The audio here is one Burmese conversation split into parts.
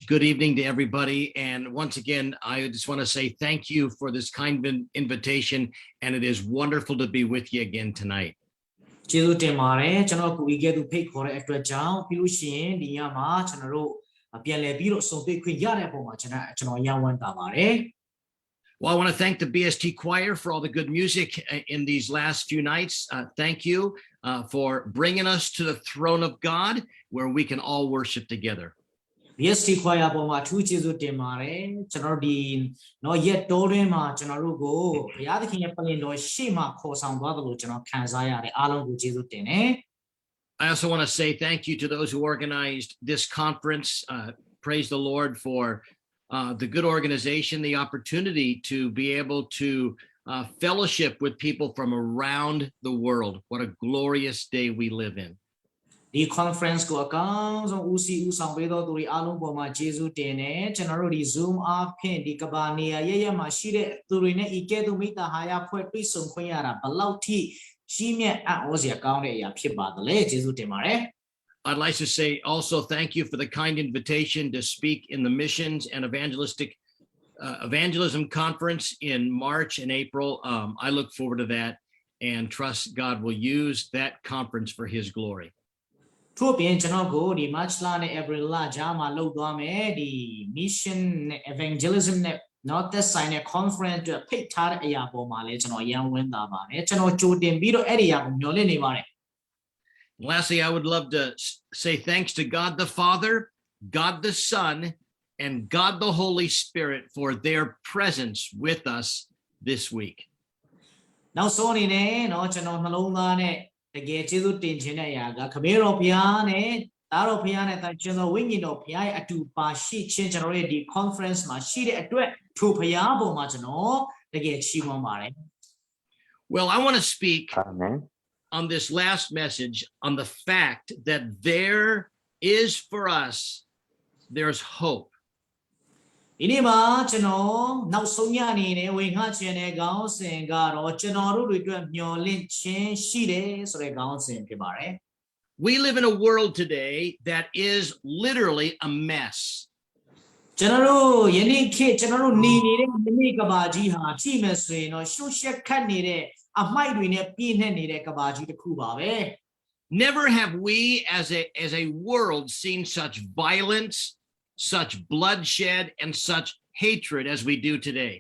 Good evening to everybody. And once again, I just want to say thank you for this kind invitation. And it is wonderful to be with you again tonight. ကျေးဇူးတင်ပါတယ်ကျွန်တော်ကိုကြီးကဲသူဖိတ်ခေါ်တဲ့အတွက်ကြောင့်ပြီးလို့ရှိရင်ဒီညမှာကျွန်တော်တို့ပြန်လည်ပြီးတော့ဆုံတွေ့ခွင့်ရတဲ့အပေါ်မှာကျွန်တော်ရန်ဝမ်းသာပါတယ် Well, I want to thank the BST choir for all the good music in these last few nights. Thank you for bringing us to the throne of God where we can all worship together. BST choir ပေါ်မှာအထူးကျေးဇူးတင်ပါတယ်ကျွန်တော်ဒီနော်ရက်တိုးတွင်းမှာကျွန်တော်တို့ကိုဘုရားသခင်ရဲ့ပလင်တော်ရှေ့မှာခေါ်ဆောင်သွားတယ်လို့ကျွန်တော်ခံစားရတယ်အားလုံးကိုကျေးဇူးတင်တယ် I also want to say thank you to those who organized this conference. Praise the Lord for the good organization, the opportunity to be able to fellowship with people from around the world. What a glorious day we live in. ဒီ conference ကိုအကောင်းဆုံးဦးစီးဦးဆောင်ပေးတော်သူတွေအားလုံးပေါ်မှာကျေးဇူးတင်တယ်ကျွန်တော်တို့ဒီ Zoom အဖြစ်ဒီကဘာနေရာရမှာရှိတဲ့သူတွေနဲ့ဤကဲ့သို့မိသားဟာရဖွဲ့တွေ့ဆုံခွင့်ရတာဘယ်လောက်ထိကြီးမြတ်အံ့ဩစရာကောင်းတဲ့အရာဖြစ်ပါသလဲကျေးဇူးတင်ပါတယ် I'd like to say also thank you for the kind invitation to speak in the missions and evangelism conference in March and April. I look forward to that and trust God will use that conference for his glory. ထို့ပြင်ကျွန်တော်ကိုဒီ March လနဲ့ April လကြားမှာလုပ်သွားမယ်ဒီ mission နဲ့ evangelism နဲ့နော်သက်ဆိုင်တဲ့ conference အတွက်ဖိတ်ထားတဲ့အရာပေါ်မှာလည်းကျွန်တော်ရန်ဝင်တာပါတယ်ကျွန်တော်ကြိုတင်ပြီးတော့အဲ့ဒီအရာကိုမျှော်လင့်နေပါတယ် Lastly, I would love to say thanks to God the Father, God the Son, and God the Holy Spirit for their presence with us this week. နောက်ဆုံးအနေနဲ့နော်ကျွန်တော်နှလုံးသားနဲ့တကယ်ကျေးဇူးတင်ခြင်းတဲ့အရာကခမေတော်ဘုရားနဲ့သားတော်ဘုရားနဲ့ကျွန်တော်ဝိညာဉ်တော်ဘုရားရဲ့အတူပါရှိခြင်းကျွန်တော်ရဲ့ဒီ conference မှာရှိတဲ့အတွက်ထိုဘုရားပေါ်မှာကျွန်တော်တကယ်ချီးမွမ်းပါတယ် Well, I want to speak Amen. on this last message on the fact that there is for us, there's hope. ဒီနေ့မှာကျွန်တော်နောက်ဆုံးညအနေနဲ့ဝင်ငှခြင်းတဲ့ခေါင်းစဉ်ကတော့ကျွန်တော်တို့တွေအတွက်မျှော်လင့်ခြင်းရှိတယ်ဆိုတဲ့ခေါင်းစဉ်ဖြစ်ပါတယ် We live in a world today that is literally a mess. ကျွန်တော်တို့ယနေ့ခေတ်ကျွန်တော်တို့နေနေတဲ့ဒီနေ့ကဘာကြီးဟာကြည့်မယ်ဆိုရင်တော့ရှုပ်ရှက်ခတ်နေတဲ့အမိုက်တွေနဲ့ပြည့်နှက်နေတဲ့ကဘာကြီးတစ်ခုပါပဲ Never have we as a world seen such violence, such bloodshed, and such hatred as we do today.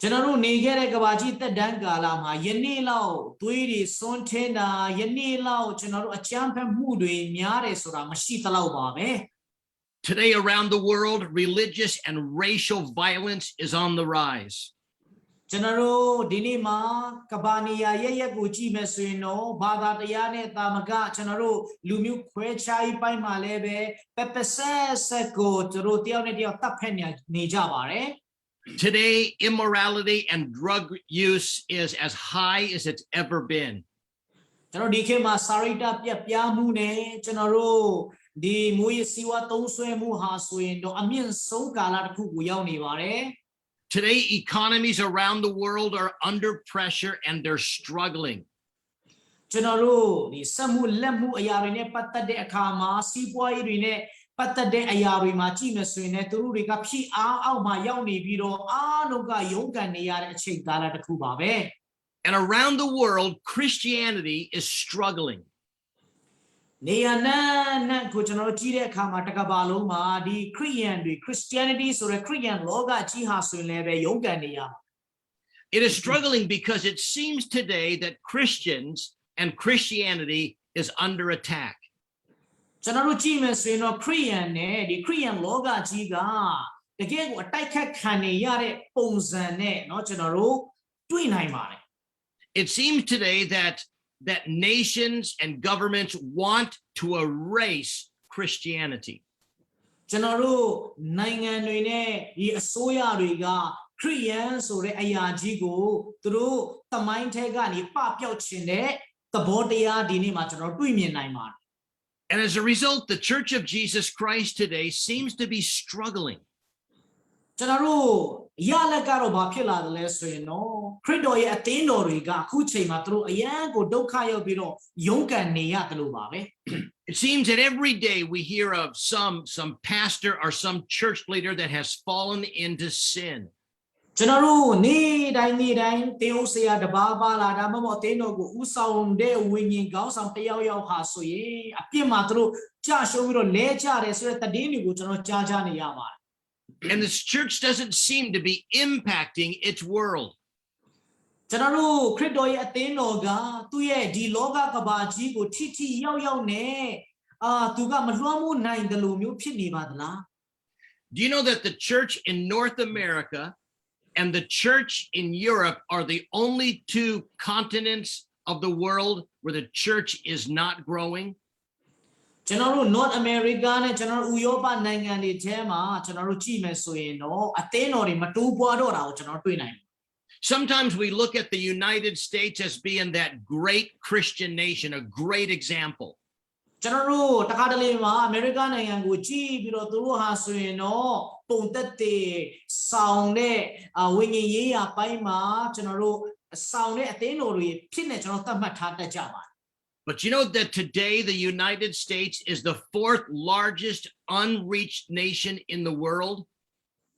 ကျွန်တော်တို့နေခဲ့တဲ့ကဘာကြီးတက်တန်းကာလမှာယနေ့လောက်သွေးတွေစွန်းထင်းတာယနေ့လောက်ကျွန်တော်တို့အကြမ်းဖက်မှုတွေများတယ်ဆိုတာမရှိသလောက်ပါပဲ Today around the world, religious and racial violence is on the rise. ကျွန်တော်တို့ဒီနေ့မှာကဘာနီယာရဲ့ကိုကြည့်မယ်ဆိုရင်တော့ဘာသာတရားနဲ့တာမကကျွန်တော်တို့လူမျိုးခွဲခြားရေးပိုင်းမှာလည်းပဲပပဆက်ကိုကျွန်တော်တယောက်နဲ့တယောက်တပ်ဖက်နေကြပါတယ် Today, immorality and drug use is as high as it's ever been. ကျွန်တော်ဒီခေတ်မှာစာရိတ္တပြက်ပြားမှုနဲ့ကျွန်တော်တို့ဒီမူရစီဝါသုံးဆွဲမှုဟာဆိုရင်တော့အမြင့်ဆုံးကာလတစ်ခုကိုရောက်နေပါတယ် Today, economies around the world are under pressure and they're struggling. ကျွန်တော်တို့ဒီစက်မှုလက်မှုအရာတွေနဲ့ပတ်သက်တဲ့အခါမှာစီးပွားရေးတွေနဲ့ပတ်သက်တဲ့အရာတွေမှာကြည့်မယ်ဆိုရင်လည်းသူတို့တွေကဖြည့်အားအောက်မှာရောက်နေပြီးတော့အားလုံးကရုန်းကန်နေရတဲ့အချိန်ကာလတစ်ခုပါပဲ And around the world, Christianity is struggling. နေရာနဲ့ကိုကျွန်တော်တို့ကြည့်တဲ့အခါမှာတကဘာလုံးမှာဒီခရစ်ယာန်တွေ Christianity ဆိုတဲ့ခရစ်ယာန်လောကကြီးဟာဆိုရင်လည်းပဲရုန်းကန်နေရ It is struggling because it seems today that Christians and Christianity is under attack. ကျွန်တော်တို့ကြည့်မယ်ဆိုရင်တော့ခရစ်ယာန်နဲ့ဒီခရစ်ယာန်လောကကြီးကတကယ်ကိုအတိုက်ခတ်ခံနေရတဲ့ပုံစံနဲ့เนาะကျွန်တော်တို့တွေ့နိုင်ပါတယ် It seems today that nations and governments want to erase Christianity. ကျွန်တော်တို့နိုင်ငံတွေနဲ့ဒီအစိုးရတွေကခရစ်ယာန်ဆိုတဲ့အရာကြီးကိုသူတို့သမိုင်းထဲကနေပပျောက်ခြင်းတဲ့သဘောတရားဒီနေ့မှာကျွန်တော်တွေ့မြင်နိုင်ပါတယ် And as a result, the Church of Jesus Christ today seems to be struggling. ကျွန်တော်တို့ရလက်ကတော့ဘာဖြစ်လာသလဲဆိုရင်တော့ခရစ်တော်ရဲ့အသင်းတော်တွေကအခုချိန်မှာသူတို့အယံကိုဒုက္ခရောက်ပြီးတော့ရုန်းကန်နေရတယ်လို့ပါပဲ It seems that every day we hear of some pastor or some church leader that has fallen into sin. ကျွန်တော်တို့နေ့တိုင်းတင်းဥဆရာတပါးပါလာဒါမှမဟုတ်တင်းတော်ကိုဥဆောင်တဲ့ဝိညာဉ်ကောင်းဆောင်တယောက်ယောက်ဟာဆိုရင်အပြစ်မှာသူတို့ကြာရှုံးပြီးတော့လဲကြတယ်ဆိုတဲ့တည်င်းတွေကိုကျွန်တော်ကြားနေရပါတယ် And this church doesn't seem to be impacting its world. ကျွန်တော်တို့ခရစ်တော်ရဲ့အသင်းတော်ကသူ့ရဲ့ဒီလောကကဘာကြီးကိုထိရောက်နဲ့သူကမလွှမ်းမိုးနိုင်တယ်လို့မျိုးဖြစ်နေပါသလား Do you know that the church in North America and the church in Europe are the only two continents of the world where the church is not growing? ကျွန်တော်တို့ North America နဲ့ကျွန်တော်တို့ဥရောပနိုင်ငံတွေထဲမှာကျွန်တော်တို့ကြည့်မယ်ဆိုရင်တော့အသင်းတော်တွေမတိုးပွားတော့တာကိုကျွန်တော်တွေ့နိုင်တယ် Sometimes we look at the United States as being that great Christian nation, a great example. ကျွန်တော်တို့တခါတလေမှာအမေရိကန်နိုင်ငံကိုကြည့်ပြီးတော့သူတို့ဟာဆိုရင်တော့ပုံသက်တဲ့ဆောင်တဲ့ဝိညာဉ်ရေးရာပိုင်းမှာကျွန်တော်တို့ဆောင်တဲ့အသင်းတော်တွေဖြစ်နေကျွန်တော်သတ်မှတ်ထားတတ်ကြပါတယ် But you know that today the United States is the fourth largest unreached nation in the world?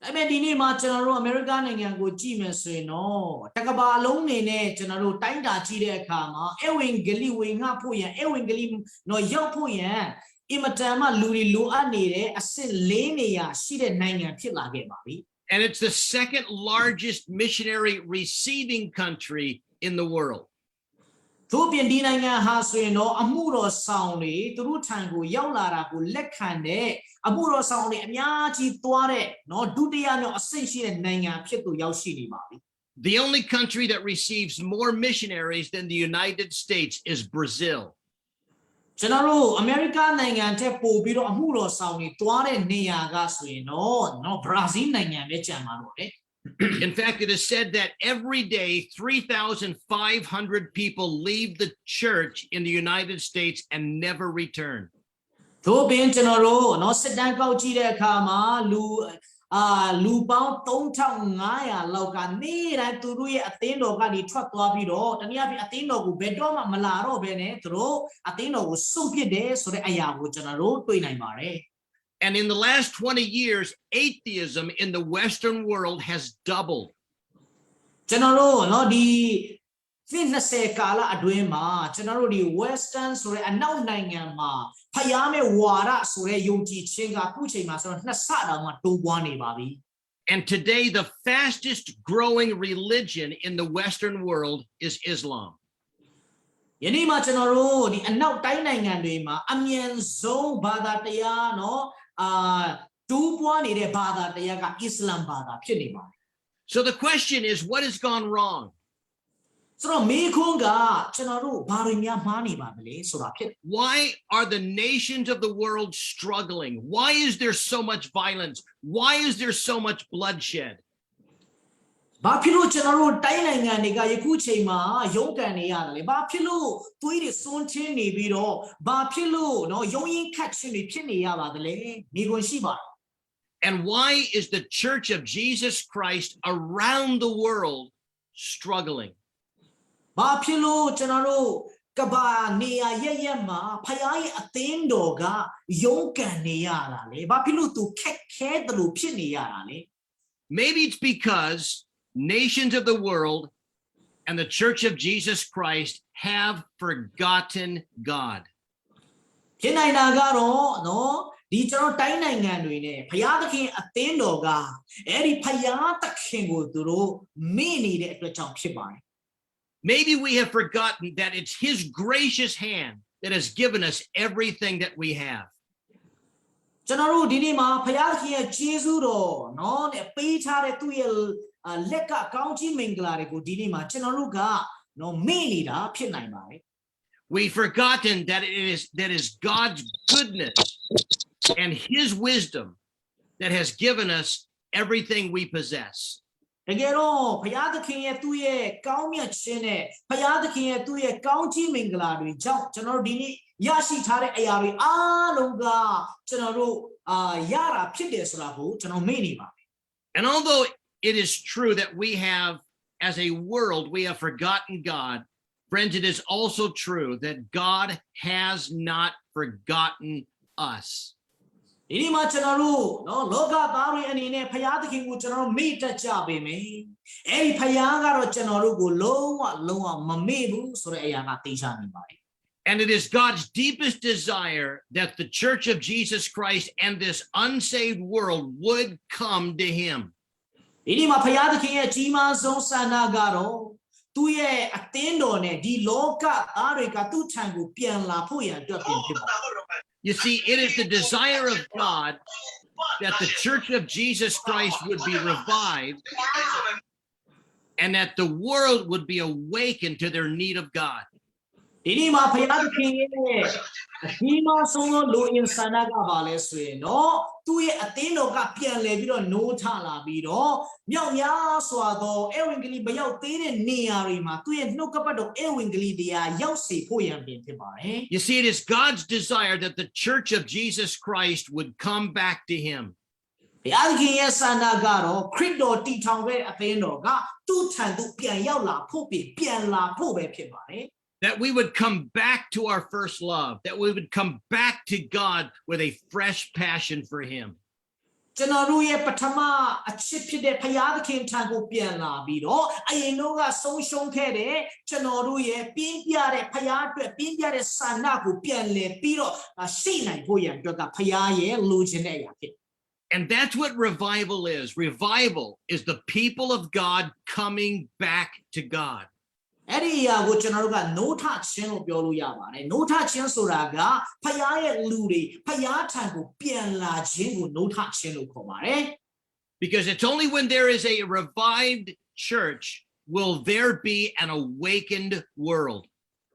ဒါပေမဲ့ဒီနေ့မှာကျွန်တော်တို့အမေရိကန်နိုင်ငံကိုကြည့်မယ်ဆိုရင်တော့တကဘာလုံးနေနဲ့ကျွန်တော်တို့တိုင်းတာကြည့်တဲ့အခါမှာအဝင်ဂလိဝင်ငှဖို့ရန်အဝင်ဂလိတော့ရောက်ဖို့ရန်အင်မတန်မှလူတွေလိုအပ်နေတဲ့အဆင့်၄နေရာရှိတဲ့နိုင်ငံဖြစ်လာခဲ့ပါပြီ And it's the second largest missionary receiving country in the world. သို့ပြင်ဒီနိုင်ငံဟာဆိုရင်တော့အမှုတော်ဆောင်တွေသူတို့ထံကိုရောက်လာတာကိုလက်ခံတဲ့အမှုတော်ဆောင်တွေအများကြီးသွားတဲ့နော်ဒုတိယမြောက်အဆင့်ရှိတဲ့နိုင်ငံဖြစ်သူရောက်ရှိနေပါပြီ The only country that receives more missionaries than the United States is Brazil. ကျွန်တော်တို့အမေရိကန်နိုင်ငံထက်ပိုပြီးတော့အမှုတော်ဆောင်တွေသွားတဲ့နေရာကဆိုရင်တော့ဘရာဇီးနိုင်ငံပဲကြံပါတော့တယ် In fact, it is said that every day 3,500 people leave the church in the United States and never return. သို့ပြင်ကျွန်တော်တို့စစ်တမ်းကောက်ကြည့်တဲ့အခါမှာလူပေါင်း3500လောက်ကနေ့တိုင်းသူတို့ရဲ့အသင်းတော်ကနေထွက်သွားပြီးတော့တနည်းအားဖြင့်အသင်းတော်ကိုဘယ်တော့မှမလာတော့ဘဲနဲ့သူတို့အသင်းတော်ကိုစွန့်ပစ်တယ်ဆိုတဲ့အရာကိုကျွန်တော်တို့တွေ့နိုင်ပါတယ် And in the last 20 years, atheism in the Western world has doubled. ကျွန်တော်တို့ဒီ20ကာလအတွင်းမှာကျွန်တော်တို့ဒီ Western ဆိုတဲ့အနောက်နိုင်ငံမှာဖျားမဲ့ဝါဒဆိုတဲ့ယုံကြည်ခြင်းကအခုချိန်မှာဆိုတော့နှစ်ဆတောင်မှတိုးပွားနေပါပြီ And today, the fastest growing religion in the Western world is Islam. ယနေ့မှာကျွန်တော်တို့ဒီအနောက်တိုင်းနိုင်ငံတွေမှာအမြန်ဆုံးဘာသာတရားတိုးပွားနေတဲ့ဘာသာတရားကအစ္စလာမ်ဘာသာဖြစ်နေပါတယ် So the question is, what has gone wrong? ဆိုတော့မေခွန်းကကျွန်တော်တို့ဘာတွေများမှားနေပါမလဲဆိုတာဖြစ် Why are the nations of the world struggling? Why is there so much violence? Why is there so much bloodshed? ဘာဖြစ်လို့ကျွန်တော်တို့တိုင်းနိုင်ငံတွေကယခုချိန်မှာရုန်းကန်နေရတယ်လဲဘာဖြစ်လို့သွေးတွေစွန်းချင်းနေပြီးတော့ဘာဖြစ်လို့ရုံးရင်ခတ်ချင်းတွေဖြစ်နေရပါသလဲမိခွန်းရှိပါတယ် And why is the Church of Jesus Christ around the world struggling? ဘာဖြစ်လို့ကျွန်တော်တို့ကဘာနေရရက်မှာဖယားရဲ့အသင်းတော်ကရုန်းကန်နေရတာလဲဘာဖြစ်လို့သူခက်ခဲတယ်လို့ဖြစ်နေရတာလဲ Maybe it's because nations of the world and the Church of Jesus Christ have forgotten God. ဖြစ်နိုင်တာကတော့ဒီကျွန်တော်တိုင်းနိုင်ငံတွေနဲ့ဖယားသခင်အသင်းတော်ကအဲ့ဒီဖယားသခင်ကိုသူတို့မေ့နေတဲ့အတွက်ကြောင့်ဖြစ်ပါတယ် Maybe we have forgotten that it's His gracious hand that has given us everything that we have. ကျွန်တော်တို့ဒီနေ့မှာဖယားသခင်ရဲ့ကျေးဇူးတော်နဲ့ပေးထားတဲ့သူ့ရဲ့လက်ကကောင်းချီးမင်္ဂလာတွေကိုဒီနေ့မှာကျွန်တော်တို့ကမေ့နေတာဖြစ်နိုင်ပါတယ် We've forgotten that it is God's goodness and His wisdom that has given us everything we possess. တကယ်တော့ဘုရားသခင်ရဲ့သူ့ရဲ့ကောင်းမြတ်ခြင်းနဲ့ဘုရားသခင်ရဲ့သူ့ရဲ့ကောင်းချီးမင်္ဂလာတွေကြောင့်ကျွန်တော်တို့ဒီနေ့ရရှိထားတဲ့အရာတွေအားလုံးကကျွန်တော်တို့ရတာဖြစ်တယ်ဆိုတာကိုကျွန်တော်မေ့နေပါမယ် And although it is true that we have, as a world, we have forgotten God, friends, it is also true that God has not forgotten us. ဒီနေ့မှာကျွန်တော်တို့နော်လောကသားတွေအနေနဲ့ဖယားသခင်ကိုကျွန်တော်တို့မေ့တတ်ကြပေမယ့်အဲ့ဒီဖယားကတော့ကျွန်တော်တို့ကိုလုံးဝမမေ့ဘူးဆိုတဲ့အရာကသိချနေပါတယ် And it is God's deepest desire that the Church of Jesus Christ and this unsaved world would come to him. ဒီနေ့မှာဖယားသခင်ရဲ့ကြီးမားဆုံးဆန္ဒကတော့သူ့ရဲ့အသင်းတော်နဲ့ဒီလောကသားတွေကသူ့ထံကိုပြန်လာဖို့ရန်အတွက်ပြင်ဖြစ်ပါတယ် You see, it is the desire of God that the Church of Jesus Christ would be revived and that the world would be awakened to their need of God. ဒီနေ့မှာဖယားသခင်ရဲ့အကြီးမားဆုံးသောလူအင်ဆန္ဒကပါလဲဆိုရင်တော့သူ့ရဲ့အသင်းတော်ကပြန်လဲပြီးတော့နိုးထလာပြီးတော့မြောက်များစွာသောဧဝံဂေလိမရောက်သေးတဲ့နေရာတွေမှာသူ့ရဲ့နှုတ်ကပတ်တော်ဧဝံဂေလိတရားရောက်စေဖို့ရန်ပင်ဖြစ်ပါတယ် You see, it is God's desire that the Church of Jesus Christ would come back to him. ဘုရားသခင်ရဲ့ဆန္ဒကတော့ခရစ်တော်တည်ထောင်ခဲ့တဲ့အသင်းတော်ကသူ့ထံသို့ပြန်ရောက်လာဖို့ပြန်လာဖို့ပဲဖြစ်ပါတယ် That we would come back to our first love, that we would come back to God with a fresh passion for him. ကျွန်တော်တို့ရဲ့ပထမအချစ်ဖြစ်တဲ့ဘုရားသခင်ထံကိုပြန်လာပြီးတော့အရင်တော့ကဆုံးရှုံးခဲ့တဲ့ကျွန်တော်တို့ရဲ့ပြင်းပြတဲ့ဘုရားအတွက်ပြင်းပြတဲ့ဆန္ဒကိုပြန်လည်ပြီးတော့ရှိနိုင်ဖို့ရန်အတွက်ကဘုရားရဲ့လိုချင်တဲ့အရာဖြစ် And that's what revival is. Revival is the people of God coming back to God. အဲ့ဒီအရာကိုကျွန်တော်တို့ကနိုးထခြင်းလို့ပြောလို့ရပါတယ်နိုးထခြင်းဆိုတာကဖယားရဲ့လူတွေဖယားထံကိုပြန်လာခြင်းကိုနိုးထခြင်းလို့ခေါ်ပါတယ် Because it's only when there is a revived church will there be an awakened world.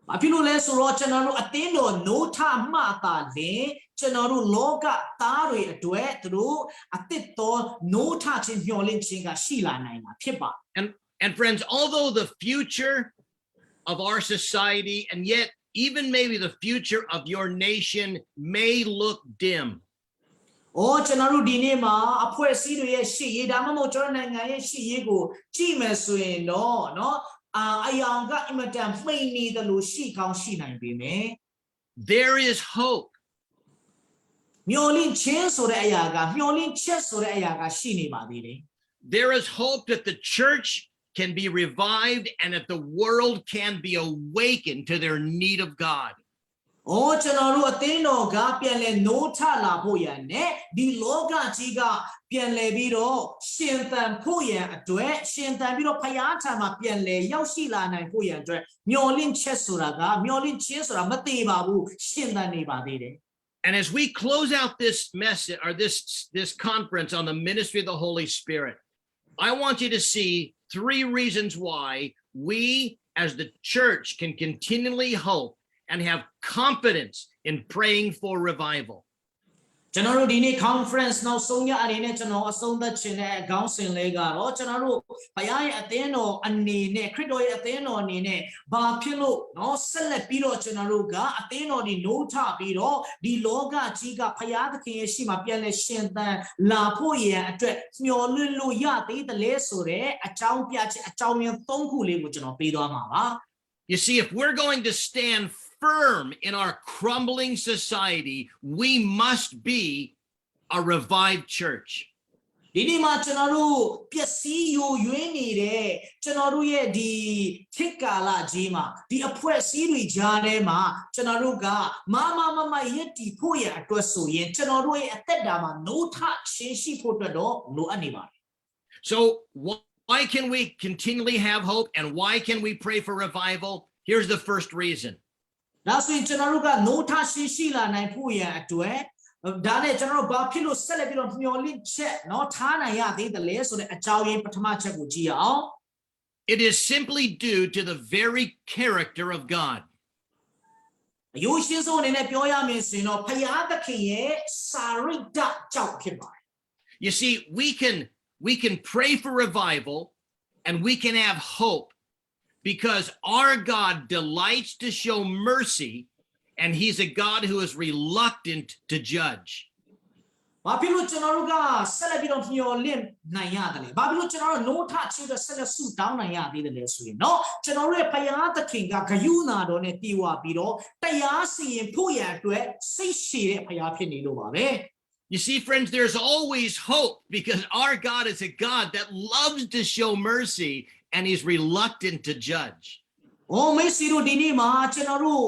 ဘာဖြစ်လို့လဲဆိုတော့ကျွန်တော်တို့အသင်းတော်နိုးထမှသာလေကျွန်တော်တို့လောကသားတွေအတွက်သူတို့အသစ်တော်နိုးထခြင်းမျှော်လင့်ခြင်းကရှိလာနိုင်တာဖြစ်ပါ And friends, although the future of our society and yet even maybe the future of your nation may look dim. ကျွန်တော်တို့ဒီနေ့မှာအဖွဲ့အစည်းတွေရဲ့ရှေ့ရေးဒါမှမဟုတ်ကျွန်တော်နိုင်ငံရဲ့ရှေ့ရေးကိုကြည့်မယ်ဆိုရင်တော့เนาะအယောင်ကအင်မတန်မှိန်နေတယ်လို့ရှိကောင်းရှိနိုင်ပေမယ့် There is hope. မျှော်လင့်ခြင်းဆိုတဲ့အရာကမျှော်လင့်ချက်ဆိုတဲ့အရာကရှိနေပါသေးတယ် There is hope that the church can be revived and that the world can be awakened to their need of God. ကျွန်တော်တို့အသင်းတော်ကပြန်လဲနိုးထလာဖို့ရန်နဲ့ဒီလောကကြီးကပြန်လဲပြီးတော့ရှင်သန်ဖို့ရန်အတွက်ရှင်သန်ပြီးတော့ဖယားထံမှာပြန်လဲရောက်ရှိလာနိုင်ဖို့ရန်အတွက်မျှော်လင့်ချက်ဆိုတာကမျှော်လင့်ခြင်းဆိုတာမသေးပါဘူးရှင်သန်နေပါသေးတယ် And as we close out this message or this conference on the ministry of the Holy Spirit, I want you to see 3 reasons why we as the church can continually hope and have confidence in praying for revival. ကျွန်တော်တို့ဒီနေ့ conference နောက်ဆုံးရအနေနဲ့ကျွန်တော်အဆုံးသတ်ခြင်းနဲ့ခေါင်းစဉ်လေးကတော့ကျွန်တော်တို့ဘုရားရဲ့အသင်းတော်အနေနဲ့ခရစ်တော်ရဲ့အသင်းတော်အနေနဲ့ဘာဖြစ်လို့เนาะဆက်လက်ပြီးတော့ကျွန်တော်တို့ကအသင်းတော်ဒီနိုးထပြီးတော့ဒီလောကကြီးကဘုရားသခင်ရဲ့ရှိမှပြန်လဲရှင်သန်လာဖို့ရန်အတွက်မျှော်လင့်လို့ရသေးတယ်လေဆိုတဲ့အကြောင်းပြချက်အကြောင်းရင်း 3 ခုလေးကိုကျွန်တော်ပေးသွားမှာပါ You see, if we're going to stand firm in our crumbling society, we must be a revived church. ဒီနေ့မှာကျွန်တော်တို့ပျက်စီးယိုယွင်းနေတဲ့ကျွန်တော်တို့ရဲ့ဒီခေတ်ကာလကြီးမှာဒီအဖွဲ့အစည်းတွေကြားထဲမှာကျွန်တော်တို့ကမရည်တည်ဖို့ရအတွက်ဆိုရင်ကျွန်တော်တို့ရဲ့အသက်တာမှာနိုးထခြင်းရှိဖို့အတွက်တော့လိုအပ်နေပါတယ် So why can we continually have hope and why can we pray for revival? Here's the first reason. ဒါဆိုရင်ကျွန်တော်တို့ကနိုးထခြင်းရှိလာနိုင်ဖို့ရအတွက်ဒါနဲ့ကျွန်တော်တို့ဘာဖြစ်လို့ဆက်လက်ပြီးတော့မျှော်လင့်ချက်เนาะထားနိုင်ရသေးတယ်လဲဆိုတဲ့အကြောင်းရင်းပထမချက်ကိုကြည့်ရအောင် It is simply due to the very character of God. အယိုးရှင်းဆုံးအနေနဲ့ပြောရမယ်ဆိုရင်တော့ဘုရားသခင်ရဲ့စာရိတ္တကြောင့်ဖြစ်ပါတယ် You see, we can pray for revival and we can have hope because our God delights to show mercy and he's a God who is reluctant to judge. ဘာဖြစ်လို့ကျွန်တော်တို့ကဆက်လက်ပြီးတော့မျှော်လင့်နိုင်ရတယ်လဲဘာဖြစ်လို့ကျွန်တော်တို့နိုးထချပြီးတော့ဆက်လက်ဆုတောင်းနိုင်ရသေးတယ်လဲဆိုရင်เนาะကျွန်တော်တို့ရဲ့ဘုရားသခင်ကဂရုဏာတော်နဲ့ပြေဝပြီးတော့တရားစီရင်ဖို့ရန်အတွက်စိတ်ရှည်တဲ့ဘုရားဖြစ်နေလို့ပါပဲ You see, friends, there's always hope because our God is a God that loves to show mercy and he's reluctant to judge. အိုးမေစီတို့ဒီနေ့မှာကျွန်တော်တို့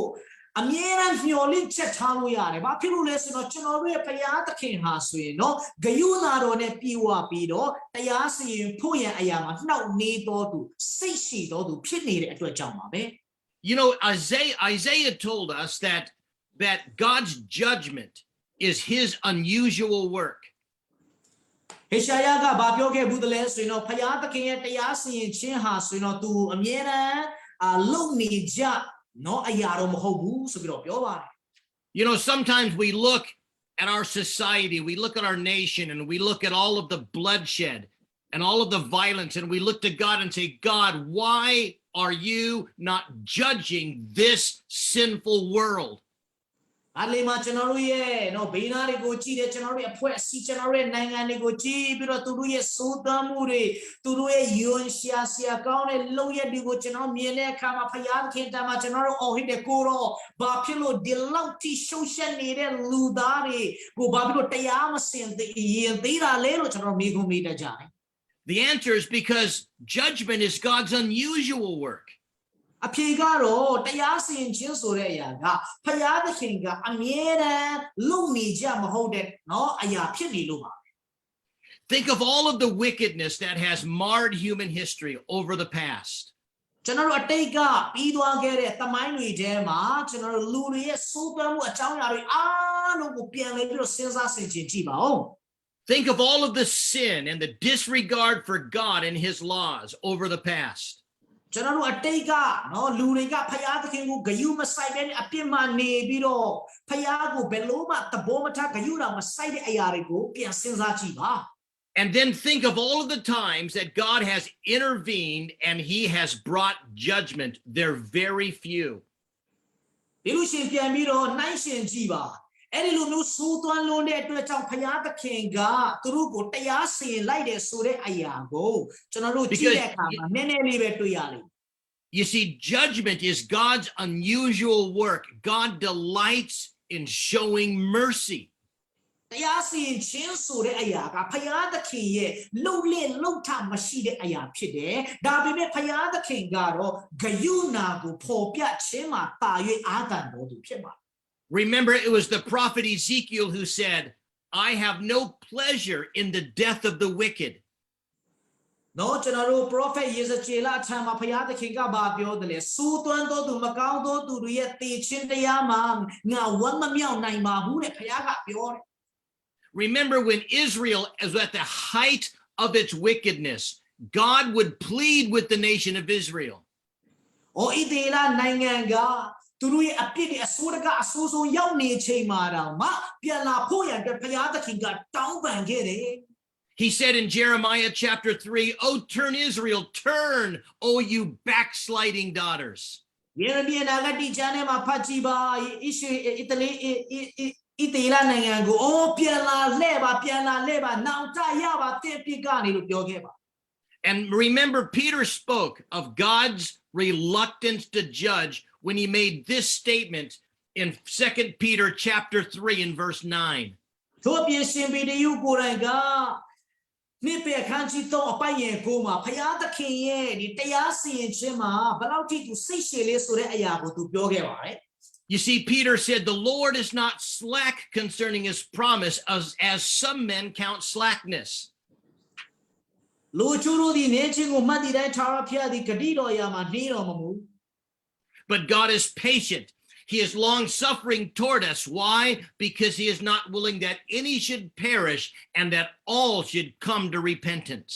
အမြဲတမ်းမျှော်လင့်ချက်ထားလို့ရတယ်ဘာဖြစ်လို့လဲဆိုတော့ကျွန်တော်တို့ရဲ့ဘုရားသခင်ဟာဆိုရင်เนาะဂရုဏာတော်နဲ့ပြေဝပြီးတော့တရားစီရင်ဖို့ရန်အရာမှာနှောက်နေတော်သူစိတ်ရှည်တော်သူဖြစ်နေတဲ့အတွက်ကြောင့်ပါပဲ You know, Isaiah told us that God's judgment is his unusual work. ဟေရှာယကဘာပြောခဲ့ဘူးတလဲဆိုရင်တော့ဘုရားသခင်ရဲ့တရားစီရင်ခြင်းဟာဆိုရင်တော့သူအမြဲတမ်းလုံနေကြနော်အရာတော့မဟုတ်ဘူးဆိုပြီးတော့ပြောပါတယ် You know, sometimes we look at our society, we look at our nation, and we look at all of the bloodshed and all of the violence, and we look to God and say, God, why are you not judging this sinful world? အလေမှာကျွန်တော်တို့ရဲ့နော်ဘေးနားတွေကိုကြည့်တယ်ကျွန်တော်တို့ရဲ့အဖွဲ့အစည်းကျွန်တော်တို့ရဲ့နိုင်ငံတွေကိုကြည့်ပြီးတော့သူတို့ရဲ့စိုးသမ်းမှုတွေသူတို့ရဲ့ယွန်းရှာကောင်းတဲ့လုံရက်တွေကိုကျွန်တော်မြင်တဲ့အခါမှာဘုရားခင်တမ်းမှာကျွန်တော်တို့အော်ဟစ်တဲ့ကိုတော့ဘာဖြစ်လို့ဒီလောက်ထိရှုံးရှက်နေတဲ့လူသားတွေကိုဘာဖြစ်လို့တရားမစင်ရင်သေးတာလဲလို့ကျွန်တော်မေးခွန်းမေးတတ်ကြတယ် The answer is because judgment is God's unusual work. အဖြေကတော့တရားစီရင်ခြင်းဆိုတဲ့အရာကဘုရားသခင်ကအမြဲတမ်းလုံနေကြမဟုတ်တဲ့เนาะအရာဖြစ်နေလို့ပါ Think of all of the wickedness that has marred human history over the past. ကျွန်တော်တို့အတိတ်ကပြီးသွားခဲ့တဲ့သမိုင်းတွေထဲမှာကျွန်တော်တို့လူတွေရဲ့စိုးသွမ်းမှုအကြောင်းအရာတွေအားလုံးကိုပြန်လဲပြီးတော့စဉ်းစားဆင်ခြင်ကြည့်ပါဦး Think of all of the sin and the disregard for God and his laws over the past. ကျွန်တော်တို့အတိတ်ကနော်လူတွေကဖယားသခင်ကိုဂယုမဆိုင်တဲ့အပြစ်မှနေပြီးတော့ဖယားကိုဘယ်လိုမှသဘောမထားဂယုတော်မဆိုင်တဲ့အရာတွေကိုပြန်စဉ်းစားကြည့်ပါ And then think of all of the times that God has intervened and he has brought judgment. They're very few. ဒီလိုရှင်ပြန်ပြီးတော့နှိုင်းရှင်ကြည့်ပါအဲ့ဒီလိုမျိုးစိုးသွမ်းလွန်တဲ့အတွက်ကြောင့်ဖယားသခင်ကသူတို့ကိုတရားစီရင်လိုက်တယ်ဆိုတဲ့အရာကိုကျွန်တော်တို့ကြည့်တဲ့အခါမှာနည်းနည်းလေးပဲတွေ့ရလိမ့် You see, judgment is God's unusual work. God delights in showing mercy. တရားစီရင်ခြင်းဆိုတဲ့အရာကဖယားသခင်ရဲ့လှုပ်လေလှုပ်ထမရှိတဲ့အရာဖြစ်တယ်ဒါပေမဲ့ဖယားသခင်ကတော့ဂယုဏကိုပေါ်ပြခြင်းမှာတာ၍အာသံတော်သူဖြစ်ပါတယ် Remember, it was the prophet Ezekiel who said, I have no pleasure in the death of the wicked. နော်ကျွန်တော်တို့ prophet ယေဇကျေလအထံမှာဖယားသခင်ကဘာပြောတယ်လဲစိုးသွမ်းတော်သူမကောင်းသောသူတွေရဲ့တေခြင်းတရားမှာငါဝမ်းမမြောက်နိုင်ပါဘူးတဲ့ဖယားကပြောတယ် Remember when Israel was at the height of its wickedness, God would plead with the nation of Israel. အိုဣသရေလနိုင်ငံကသူတို့ရဲ့အပြစ်တွေအဆိုးတကအဆိုးဆုံးရောက်နေချိန်မှာတော့မှပြန်လာဖို့ရတဲ့ဘုရားသခင်ကတောင်းပန်ခဲ့တယ် He said in Jeremiah chapter 3, "Oh, turn Israel, turn, oh you backsliding daughters." ယေရမိနာဂတိကျမ်းထဲမှာဖတ်ကြည့်ပါဣသရေလနိုင်ငံကိုအိုးပြန်လာလှဲ့ပါနောင်တရပါတဲ့ပြစ်ကနေလို့ပြောခဲ့ပါ And remember, Peter spoke of God's reluctance to judge when he made this statement in 2 Peter chapter 3 and verse 9. ထို့ပြင်ရှင်ပေတရုကိုယ်တိုင်ကနိပေခန်းကြီးတော့အပိုင်ရဲ့ကိုမှာဘုရားသခင်ရဲ့ဒီတရားစီရင်ခြင်းမှာဘယ်လောက်ထိသူစိတ်ရှည်လေးဆိုတဲ့အရာကိုသူပြောခဲ့ပါတယ် You see, Peter said, the Lord is not slack concerning his promise, as some men count slackness. လူချို့တို့ဒီနေချင်းကိုမှတ်တည်တိုင်းထာဝရဘုရားဒီဂတိတော်ရာမှာနေတော်မမူ But God is patient. He is long-suffering toward us. Why? Because he is not willing that any should perish and that all should come to repentance.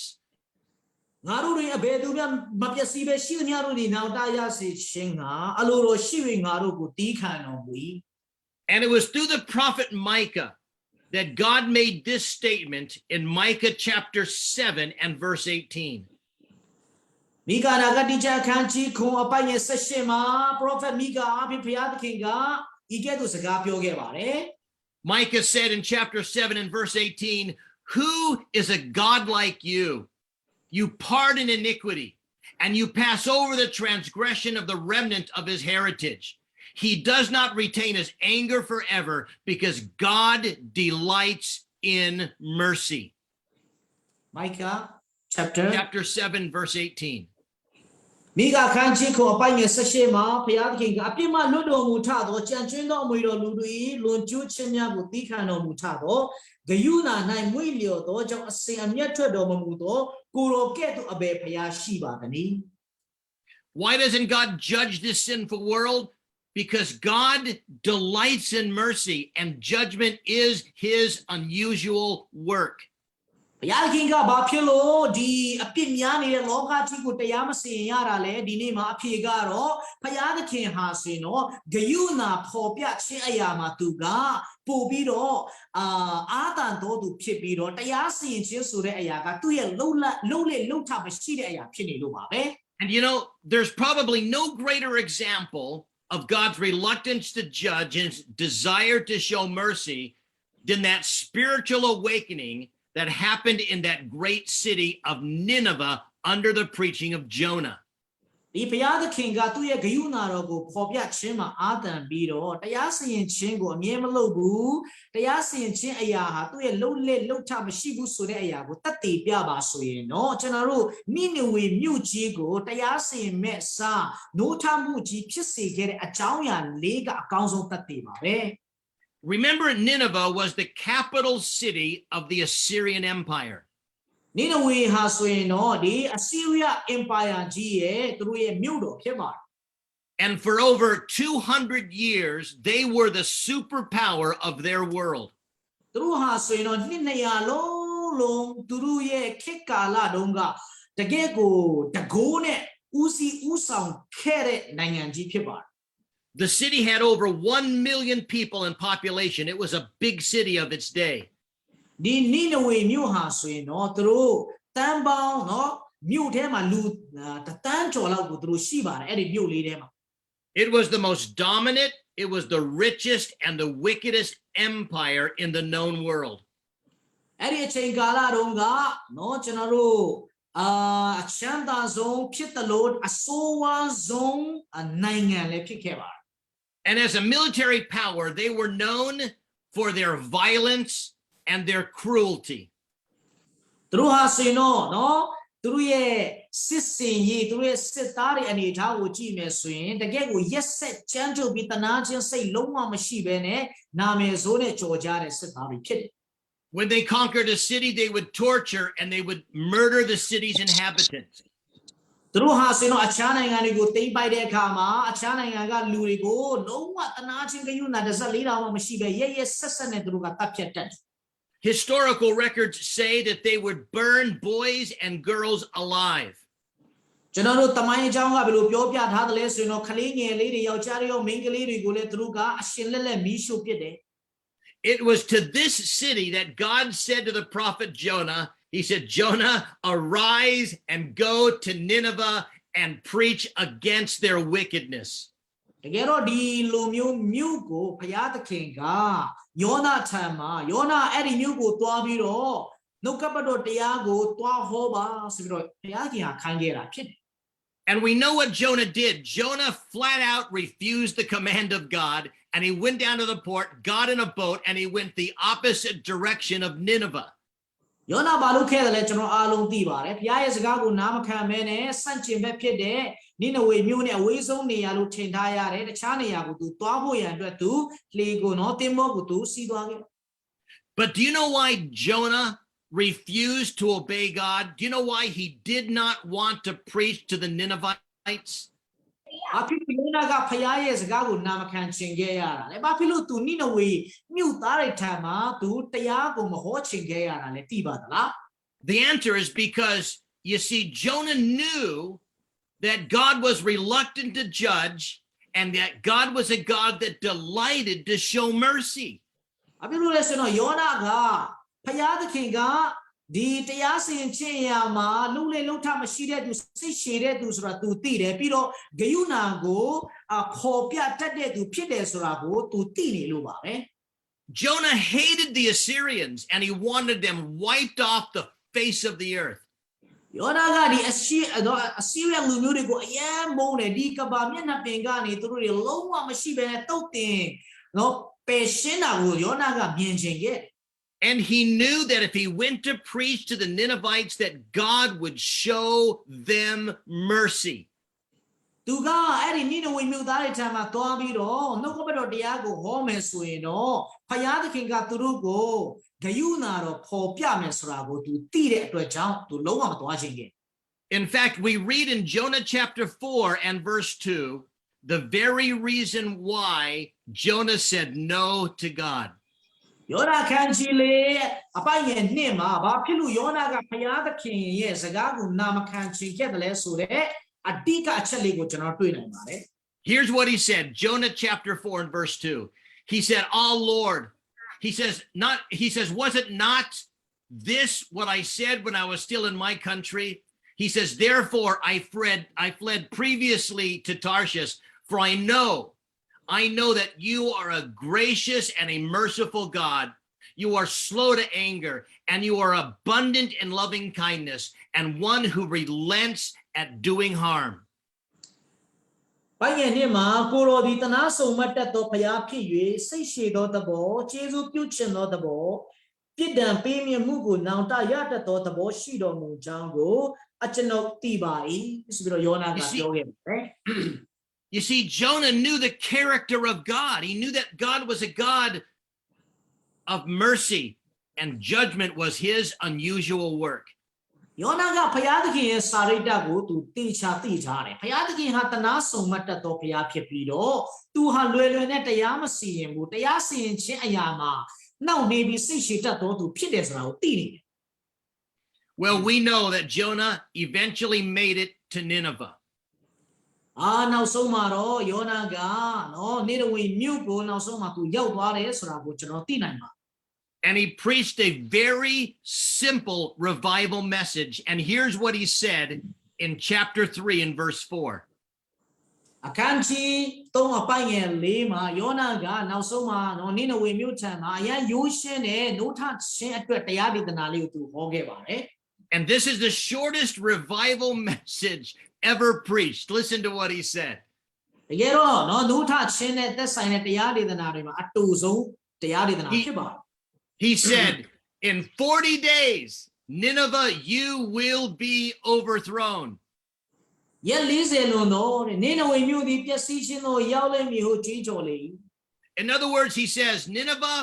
ငါတို့တွေအဘယ်သူမှမပျက်စီးပဲရှိသမျှတို့ဒီနောက်တရစေခြင်းကအလိုတော်ရှိ၍ငါတို့ကိုတီးခံတော်မူ၏ And it was through the prophet Micah that God made this statement in Micah chapter 7 and verse 18. မိကာနာဂတိကျမ်းခန်းကြီးခွန်အပိုင်ရဲ့18မှာ prophet မိကာအဖြစ်ဘုရားသခင်ကဤကဲ့သို့စကားပြောခဲ့ပါတယ် Micah said in chapter 7 and verse 18, who is a God like you? You pardon iniquity and you pass over the transgression of the remnant of his heritage. He does not retain his anger forever because God delights in mercy. Micah chapter 7 verse 18. မိဂခန်းကြီးကိုအပိုင်ငယ်18မှာဘုရားသခင်ကအပြစ်မှလွတ်တော်မူထသောကြံကျွင်းသောအမွေတော်လူတို့၏လွန်ကျူးခြင်းများကိုသီးခံတော်မူထသောဂယုဏ၌မွေ့လျော်သောကြောင့်အစဉ်အမျက်ထွက်တော်မမူသောကိုတော်ကဲ့သို့အဘယ်ဘုရားရှိပါသနည်း Why doesn't God judge this sinful world? Because God delights in mercy and judgment is his unusual work. ဘုရားသခင်ကဘာဖြစ်လို့ဒီအပြစ်များနေတဲ့လောကကြီးကိုတရားမစီရင်ရတာလဲဒီနေ့မှာအဖြေကတော့ဘုရားသခင်ဟာဆိုရင်တော့ဂယုဏပေါ်ပြခြင်းအရာမှာသူကပို့ပြီးတော့အာတန်တော်သူဖြစ်ပြီးတော့တရားစီရင်ခြင်းဆိုတဲ့အရာကသူ့ရဲ့လှုပ်လေလှုပ်ထမရှိတဲ့အရာဖြစ်နေလို့ပါပဲ And you know, there's probably no greater example of God's reluctance to judge and his desire to show mercy than that spiritual awakening that happened in that great city of Nineveh under the preaching of Jonah. ဒီဘုရားသခင်ကသူ့ရဲ့ဂယုဏတော်ကိုပေါ်ပြခြင်းမှာအာတန်ပြီးတော့တရားစီရင်ခြင်းကိုအမြဲမလုပ်ဘူးတရားစီရင်ခြင်းအရာဟာသူ့ရဲ့လှုပ်လေလှုပ်ထမရှိဘူးဆိုတဲ့အရာကိုတတ်သိပြပါဆိုရင်တော့ကျွန်တော်တို့နိနေဝေမြို့ကြီးကိုတရားစီရင်မဲ့စာနိုးထမှုကြီးဖြစ်စေခဲ့တဲ့အကြောင်းအရာ၄ကအကောင်းဆုံးတတ်သိပါပဲ Remember, Nineveh was the capital city of the Assyrian Empire. နိနေဝေဟာဆိုရင်တော့ဒီ Assyria Empire ကြီးရဲ့သူတို့ရဲ့မြို့တော်ဖြစ်ပါတယ် And for over 200 years, they were the superpower of their world. သူတို့ဟာဆိုရင်တော့နှစ်200လုံးသူတို့ရဲ့ခေတ်ကာလတုန်းကတကယ့်ကိုတကိုးနဲ့ဦးစီးဦးဆောင်ခဲ့တဲ့နိုင်ငံကြီးဖြစ်ပါတယ် The city had over 1 million people in population. It was a big city of its day. ဒီနိနေဝေမြို့ဟာဆိုရင်တော့သူတို့တန်းပေါင်းเนาะမြို့ထဲမှာလူတန်းကျော်လောက်ကိုသူတို့ရှိပါတယ်အဲ့ဒီမြို့လေးထဲမှာ It was the most dominant, it was the richest and the wickedest empire in the known world. အဲ့ဒီအချိန်ကာလတုန်းကเนาะကျွန်တော်တို့အချမ်းသာဆုံးဖြစ်တယ်လို့အဆိုးဝါးဆုံးနိုင်ငံလည်းဖြစ်ခဲ့ပါတယ် And as a military power, they were known for their violence and their cruelty. သူတို့ဟာဆိုရင်တော့เนาะသူတို့ရဲ့စစ်စင်ရေးသူတို့ရဲ့စစ်သားတွေအနေထားကိုကြည့်မယ်ဆိုရင်တကယ့်ကိုရက်ဆက်ကြမ်းကြုတ်ပြီးတနာချင်းစိတ်လုံးဝမရှိဘဲနဲ့နာမည်ဆိုးနဲ့ကြော်ကြတဲ့စစ်သားတွေဖြစ်တယ် When they conquered a city, they would torture and they would murder the city's inhabitants. သူတို့ဟာဆိုရင်တော့အခြားနိုင်ငံတွေကိုတိမ့်ပိုက်တဲ့အခါမှာအခြားနိုင်ငံကလူတွေကိုလုံးဝတနာချင်းကယူနာတစ်စက်၄တောင်မှမရှိဘဲရက်ဆက်နဲ့သူတို့ကတပ်ဖြတ်တတ်တယ် Historical records say that they would burn boys and girls alive. ကျွန်တော်တို့တမိုင်းအကြောင်းကဘယ်လိုပြောပြထားသလဲဆိုရင်တော့ကလေးငယ်လေးတွေယောက်ျားတွေရောမိန်းကလေးတွေကိုလည်းသူတို့ကအရှင်လက်လက်မီးရှို့ပစ်တယ် It was to this city that God said to the prophet Jonah, he said, Jonah, arise and go to Nineveh and preach against their wickedness. တကယ်တော့ဒီလိုမျိုးမြို့ကိုဘုရားသခင်ကယောနာထံမှာယောနာအဲ့ဒီမြို့ကိုတွားပြီးတော့နှုတ်ကပတ်တော်တရားကိုတွားဟောပါဆိုပြီးတော့ဘုရားခင်ကခိုင်းခဲ့တာဖြစ်တယ် And we know what Jonah did. Jonah flat out refused the command of God, and he went down to the port, got in a boat, and he went the opposite direction of Nineveh. ယောနာဘာလို့ခဲ့တယ်လဲကျွန်တော်အားလုံးသိပါတယ်ဘုရားရဲ့စကားကိုနားမခံမဲနဲ့စန့်ကျင်ဘက်ဖြစ်တဲ့နိနေဝေမြို့နဲ့အဝေးဆုံးနေရာလို့ထင်ထားရတယ်တခြားနေရာကိုသူတွားဖို့ရန်အတွက်သူလေကိုနော်တင်မောကိုသူစီးသွားခဲ့ But do you know why Jonah refused to obey God? Do you know why he did not want to preach to the Ninevites? ဘာဖြစ်လို့ယောနာကဘုရားရဲ့စကားကိုနားမခံချင်ခဲ့ရတာလဲဘာဖြစ်လို့သူနိနေဝေမြို့သားတွေထံမှာသူတရားကိုမဟောချင်ခဲ့ရတာလဲသိပါသလား The answer is because, you see, Jonah knew that God was reluctant to judge and that God was a God that delighted to show mercy. ဘာဖြစ်လို့လဲဆိုတော့ယောနာကဘုရားသခင်ကဒီတရားစီရင်ခြင်းအရာမှာလူလေလုံထမရှိတဲ့သူစိတ်ရှည်တဲ့သူဆိုတာသူသိတယ်ပြီးတော့ဂယုဏကိုခေါ်ပြတတ်တဲ့သူဖြစ်တယ်ဆိုတာကိုသူသိနေလို့ပါပဲ Jonah hated the Assyrians and he wanted them wiped off the face of the earth. ယောနာကဒီအစီရီယလူမျိုးတွေကိုအယံမုန်းတယ်ဒီကဘာမျက်နှာပြင်ကနေသူတို့တွေလုံးဝမရှိဘဲနဲ့တုတ်တင်နော်ပယ်ရှင်းတာကိုယောနာကမြင်ချင်ခဲ့ And he knew that if he went to preach to the Ninevites that God would show them mercy. သူကအဲ့ဒီနိနဝေမြို့သားတွေထံမှာသွားပြီးတော့နှုတ်ကပတ်တော်တရားကိုဟောမယ်ဆိုရင်တော့ဖယားသခင်ကသူတို့ကိုဂယုဏတော်ပေါ်ပြမယ်ဆိုတာကိုသူသိတဲ့အတွက်ကြောင့်သူလုံးဝမသွားချင်ခဲ့ In fact, we read in Jonah chapter 4 and verse 2 the very reason why Jonah said no to God. ယောနာခန်းကြီးလေအပိုင်ရဲ့နှစ်မှာဘာဖြစ်လို့ယောနာကဖယားသခင်ရဲ့စကားကိုနာမခံချင်ခဲ့တယ်လဲဆိုတဲ့အတိကအချက်လေးကိုကျွန်တော်တွေ့နိုင်ပါတယ် Here's what he said, Jonah chapter 4 and verse 2. He said, "Oh Lord," he says, "Was it not this what I said when I was still in my country?" He says, "Therefore I fled previously to Tarshish, for I know that you are a gracious and a merciful God. You are slow to anger, and you are abundant in loving kindness, and one who relents at doing harm." ပိုင်ရဲ့နှစ်မှာကိုရောဒီတနာဆုံမတ်တတ်သောဖယားဖြစ်၍စိတ်ရှည်သောသဘောကျေးဇူးပြုချင်သောသဘောပြစ်ဒဏ်ပေးမြင်မှုကိုနောင်တရတတ်သောသဘောရှိတော်မူကြောင်းကိုအကျွန်ုပ်သိပါ၏ဆိုပြီးတော့ယောနာကပြောခဲ့တယ် You see, Jonah knew the character of God. He knew that God was a God of mercy, and judgment was his unusual work. ယောနာကဖယားသခင်ရဲ့စာရိတ္တကိုသူသိချာသိထားတယ်ဖယားသခင်ဟာတနာဆုံမတ်တတ်သောဖယားဖြစ်ပြီးတော့သူဟာလွယ်လွယ်နဲ့တရားမစီရင်ဘူးတရားစီရင်ခြင်းအရာမှာနှောင့်နှေးပြီးစိတ်ရှည်တတ်သောသူဖြစ်တယ်ဆိုတာကိုသိနေတယ် Well, we know that Jonah eventually made it to Nineveh. နောက်ဆုံးမှာတော့ယောနာကနော်နေရဝေမြို့ကိုနောက်ဆုံးမှာသူရောက်သွားတယ်ဆိုတာကိုကျွန်တော်သိနိုင်ပါ And he preached a very simple revival message. And here's what he said in chapter 3 and verse 4. အခန်းကြီး3အပိုင်းငယ်4မှာယောနာကနောက်ဆုံးမှာနော်နေရဝေမြို့ထံမှာအရန်ရိုးရှင်းတဲ့နိုးထခြင်းအတွက်တရားဒေသနာလေးကိုသူဟောခဲ့ပါတယ် And this is the shortest revival message ever preached. Listen to what he said. တကယ်တော့နော်နိုးထခြင်းနဲ့သက်ဆိုင်တဲ့တရားဒေသနာတွေမှာအတူဆုံးတရားဒေသနာဖြစ်ပါတယ် He said, "In 40 days, Nineveh, you will be overthrown." ရက်40လွန်တော့နေရဝေမြို့သည်ပျက်စီးခြင်းသို့ရောက်လိမ့်မည်ဟုကြွေးကြော်လေ In other words, he says, Nineveh,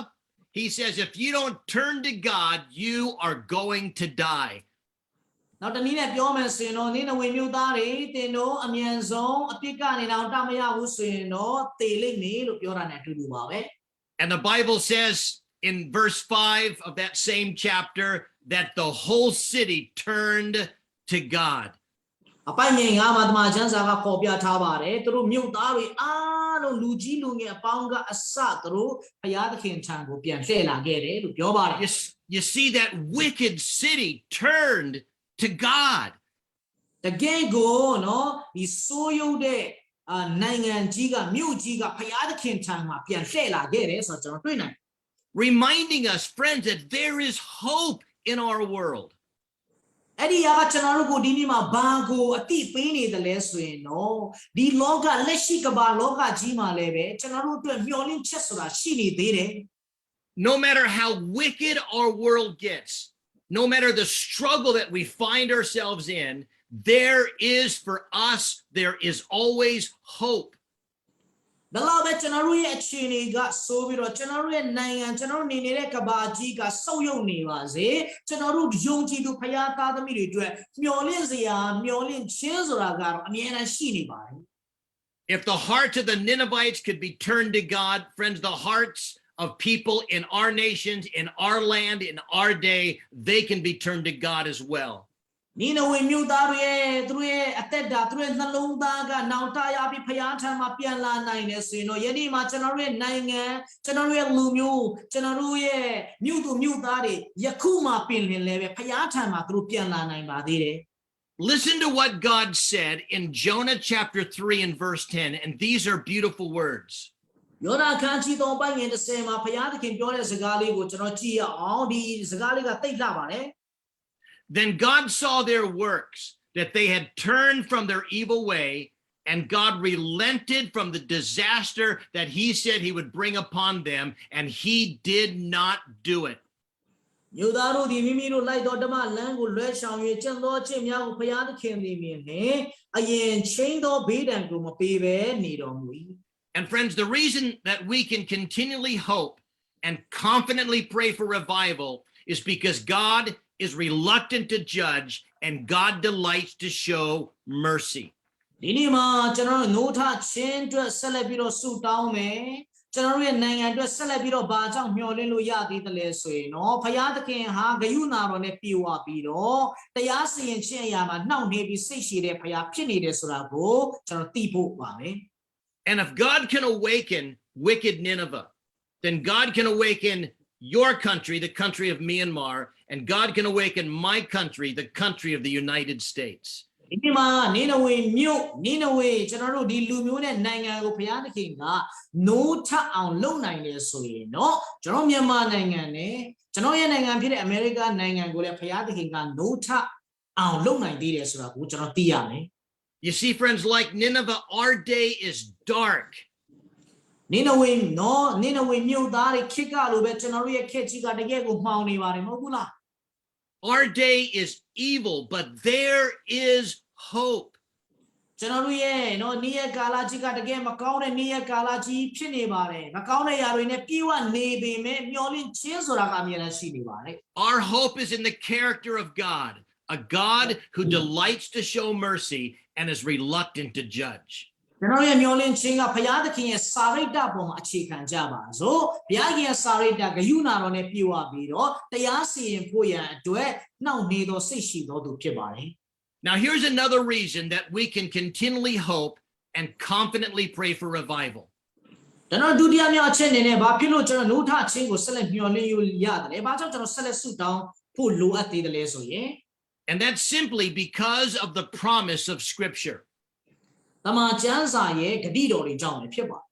he says, if you don't turn to God, you are going to die. နောက်တနည်းနဲ့ပြောမယ်ဆိုရင်တော့နေရဝေမြို့သားတွေတင်တို့အမြန်ဆုံးအပြစ်ကနေတော့တမရဘူးဆိုရင်တော့သေလိမ့်မယ်လို့ပြောတာ ਨੇ အတူတူပါပဲ And the Bible says in verse 5 of that same chapter that the whole city turned to God. အပိုင်ငယ်ငါမှာတမန်ကျမ်းစာကပေါ်ပြထားပါတယ်သူတို့မြို့သားတွေအားလုံးလူကြီးလူငယ်အပေါင်းကအစသူတို့ဘုရားသခင်ထံကိုပြန်လှည့်လာခဲ့တယ်လို့ပြောပါတယ် You see that wicked city turned to God. တကယ်ကိုနော်ဒီဆိုးရုပ်တဲ့နိုင်ငံကြီးကမြို့ကြီးကဘုရားသခင်ထံမှာပြန်လှည့်လာခဲ့တယ်ဆိုတော့ကျွန်တော်တွေ့နိုင် Reminding us, friends, that there is hope in our world. အဲ့ဒီဟာကကျွန်တော်တို့ကိုဒီနေ့မှာဘာကိုအတိပေးနေတယ်လဲဆိုရင်နော်ဒီလောကလက်ရှိကမ္ဘာလောကကြီးမှာလည်းပဲကျွန်တော်တို့အတွက်မျှော်လင့်ချက်ဆိုတာရှိနေသေးတယ် No matter how wicked our world gets, no matter the struggle that we find ourselves in, there is for us, there is always hope. ဒါလောက်ပဲကျွန်တော်တို့ရဲ့အခြေအနေကဆိုပြီးတော့ကျွန်တော်တို့ရဲ့နိုင်ငံကျွန်တော်တို့နေနေတဲ့ကမ္ဘာကြီးကဆုပ်ယုပ်နေပါစေကျွန်တော်တို့ယုံကြည်သူဖခင်သားသမီးတွေအတွက်မျှော်လင့်စရာမျှော်လင့်ခြင်းဆိုတာကတော့အမြဲတမ်းရှိနေပါတယ် If the hearts of the Ninevites could be turned to God, friends, the hearts of people in our nations, in our land, in our day, they can be turned to God as well. နီနဝေမြို့သားတွေရဲ့သူတို့ရဲ့အသက်တာသူတို့ရဲ့နှလုံးသားကနောင်တရပြီးဖခင်ထံမှာပြန်လာနိုင်တယ်ဆိုရင်တော့ယနေ့မှာကျွန်တော်တို့ရဲ့နိုင်ငံကျွန်တော်တို့ရဲ့လူမျိုးကျွန်တော်တို့ရဲ့မြို့သူမြို့သားတွေယခုမှပြင်လင်လဲပဲဖခင်ထံမှာသူတို့ပြန်လာနိုင်ပါသေးတယ် Listen to what God said in Jonah chapter 3 and verse 10, and these are beautiful words. ယောနာခန်းကြီး3ပိုင်းငယ်30မှာဘုရားသခင်ပြောတဲ့စကားလေးကိုကျွန်တော်ကြည့်ရအောင်ဒီစကားလေးကသိလှပါတယ် Then God saw their works, that they had turned from their evil way, and God relented from the disaster that he said he would bring upon them, and he did not do it. မြို့သားတို့ဒီမိမိတို့လိုက်တော်ဓမ္မလမ်းကိုလွဲချောင်၍ကျင့်သောအကျင့်များကိုဘုရားသခင်သည်မြင်လျှင်အရင်ချင်းသောဘေးဒဏ်ကိုမပေးဘဲနေတော်မူ၏ And friends, the reason that we can continually hope and confidently pray for revival is because God is reluctant to judge and God delights to show mercy. ဒီနေ့မှာကျွန်တော်တို့နိုးထချင်းအတွက်ဆက်လက်ပြီးတော့ဆုတောင်းမယ်ကျွန်တော်တို့ရဲ့နိုင်ငံအတွက်ဆက်လက်ပြီးတော့ဘာကြောင့်မျှော်လင့်လို့ရသေးတယ်လဲဆိုရင်နော်ဘုရားသခင်ဟာဂရုဏာတော်နဲ့ပြေဝပြီးတော့တရားစီရင်ခြင်းအရာမှာနှောင့်နှေးပြီးစိတ်ရှည်တဲ့ဘုရားဖြစ်နေတယ်ဆိုတာကိုကျွန်တော်သိဖို့ပါပဲ And if God can awaken wicked Nineveh, then God can awaken your country, the country of Myanmar, and God can awaken my country, the country of the United States. ဒီမှာနိနဝေမြို့နိနဝေကျွန်တော်တို့ဒီလူမျိုးနဲ့နိုင်ငံကိုဘုရားသခင်ကနိုးထအောင်လုပ်နိုင်တယ်ဆိုရင်เนาะကျွန်တော်မြန်မာနိုင်ငံနဲ့ကျွန်တော်ရဲ့နိုင်ငံဖြစ်တဲ့အမေရိကန်နိုင်ငံကိုလည်းဘုရားသခင်ကနိုးထအောင်လုပ်နိုင်သေးတယ်ဆိုတာကိုကျွန်တော်သိရမယ် You see, friends, like Nineveh, our day is dark. နိနဝေနော်နိနဝေမြို့သားတွေခေတ်ကလိုပဲကျွန်တော်တို့ရဲ့ခေတ်ကြီးကတကယ်ကိုမှောင်နေပါတယ်မဟုတ်ဘူးလား Our day is evil, but there is hope. ကျွန်တော်တို့ရဲ့နော်နေ့ရက်ကာလကြီးကတကယ်မကောင်းတဲ့နေ့ရက်ကာလကြီးဖြစ်နေပါတယ်မကောင်းတဲ့ຢာတွေနဲ့ပြေဝနေပေမဲ့မျောလင့်ခြင်းဆိုတာကအမြဲတမ်းရှိနေပါတယ် Our hope is in the character of God, a God who delights to show mercy and is reluctant to judge. ကျွန်တော်ရဲ့မျောလင့်ခြင်းကဘုရားသခင်ရဲ့စာရိတ္တပေါ်မှာအခြေခံကြပါစို့ဘုရားခင်ရဲ့စာရိတ္တဂရုဏာတော်နဲ့ပြေဝပြီးတော့တရားစီရင်ဖို့ရန်အတွက်နှောင့်နှေးသောစိတ်ရှိသောသူဖြစ်ပါတယ် Now, here's another reason that we can continually hope and confidently pray for revival. ကျွန်တော်ဒုတိယမြောက်အချက်အနေနဲ့ဘာဖြစ်လို့ကျွန်တော်နိုးထခြင်းကိုဆက်လက်မျှော်လင့်ရရတယ်ဘာကြောင့်ကျွန်တော်ဆက်လက်ဆုတောင်းဖို့လိုအပ်သေးတယ်လဲဆိုရင် And that's simply because of the promise of Scripture. တမန်ကျမ်းစာရဲ့ဂတိတော်တွေကြောင့်လည်းဖြစ်ပါတယ်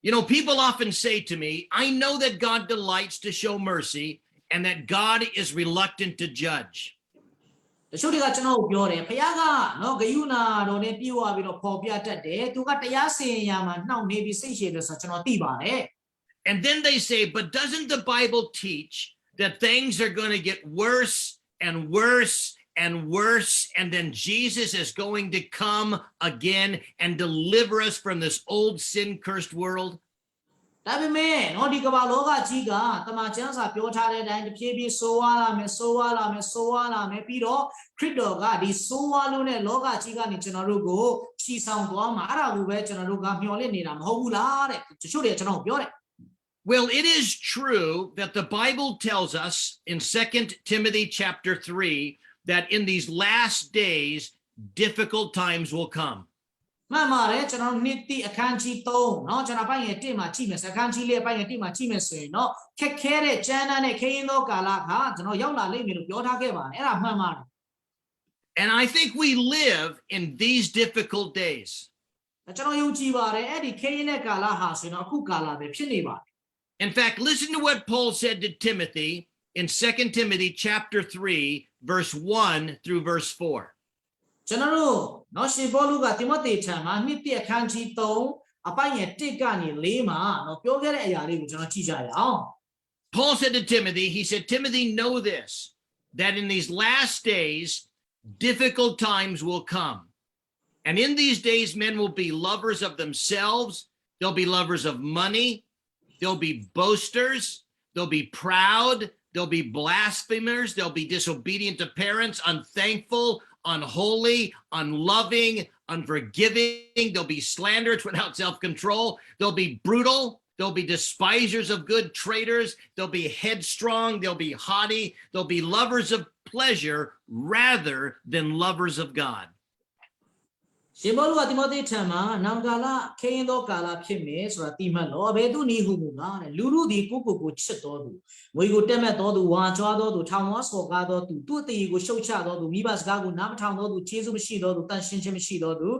You know, people often say to me, I know that God delights to show mercy and that God is reluctant to judge. တချို့တွေကကျွန်တော်ကိုပြောတယ်ဘုရားကနော်ဂယုဏတော်နဲ့ပြေဝပြီးတော့ပေါ်ပြတတ်တယ်သူကတရားစီရင်ရာမှာနှောင့်နှေးပြီးစိတ်ရှည်တယ်ဆိုတော့ကျွန်တော်သိပါတယ် And then they say, but doesn't the Bible teach that things are going to get worse and worse and worse, and then Jesus is going to come again and deliver us from this old sin-cursed world? ဒါပေမဲ့နော်ဒီကမ္ဘာလောကကြီးကတမန်ကျမ်းစာပြောထားတဲ့အတိုင်းတစ်ပြေးပြေးဆိုးဝါးလာမယ်ဆိုးဝါးလာမယ်ဆိုးဝါးလာမယ်ပြီးတော့ခရစ်တော်ကဒီဆိုးဝါးလို့တဲ့လောကကြီးကနေကျွန်တော်တို့ကိုချီဆောင်သွားမှာအဲ့ဒါကိုပဲကျွန်တော်တို့ကမျှော်လင့်နေတာမဟုတ်ဘူးလားတဲ့တချို့တွေကျွန်တော်ပြောတယ် Well, it is true that the Bible tells us in 2 Timothy chapter 3 that in these last days, difficult times will come. မှန်ပါတယ်ကျွန်တော်နှစ်တိအခန်းကြီး3เนาะကျွန်တော်ပိုင်းရဲ့1မှာကြည့်မယ်အခန်းကြီးလေးပိုင်းရဲ့1မှာကြည့်မယ်ဆိုရင်เนาะခက်ခဲတဲ့ကျမ်းမ်းနဲ့ခရင်သောကာလကကျွန်တော်ရောက်လာလိမ့်မယ်လို့ပြောထားခဲ့ပါတယ်အဲ့ဒါမှန်ပါတယ် And I think we live in these difficult days. ကျွန်တော်ယုံကြည်ပါတယ်အဲ့ဒီခရင်တဲ့ကာလဟာဆိုရင်အခုကာလပဲဖြစ်နေပါတယ် In fact, listen to what Paul said to Timothy in 2 Timothy chapter 3, verse 1 through verse 4. ကျွန်တော်တို့နော်ရှင်ပေါလုကတိမောသေထံမှာနှစ်တိအခန်းကြီး3အပိုင်းရဲ့1ကနေ4မှာနော်ပြောခဲ့တဲ့အရာလေးကိုကျွန်တော်ကြည့်ကြရအောင် Paul said to Timothy, he said, Timothy, know this, that in these last days, difficult times will come. And in these days, men will be lovers of themselves. They'll be lovers of money. They'll be boasters. They'll be proud. They'll be blasphemers. They'll be disobedient to parents, unthankful, unholy, unloving, unforgiving. They'll be slanderers without self-control. They'll be brutal. They'll be despisers of good, traitors. They'll be headstrong. They'll be haughty. They'll be lovers of pleasure rather than lovers of God. ရှင်ဘောလူကတိမောသေထံမှာနောင်ကာလခင်းသောကာလဖြစ်မယ်ဆိုတာတိမှတ်လို့ဘယ်သူနည်းဟုမူကားတဲ့လူလူသည်ကိုချစ်တော်သူငွေကိုတက်မဲ့တော်သူဝါကြွားတော်သူထောင်ဝါဆော်ကားတော်သူသူ့အသေးကိုရှုတ်ချတော်သူမိဘစကားကိုနားမထောင်တော်သူကျေးဇူးမရှိတော်သူတန်ရှင်းခြင်းမရှိတော်သူ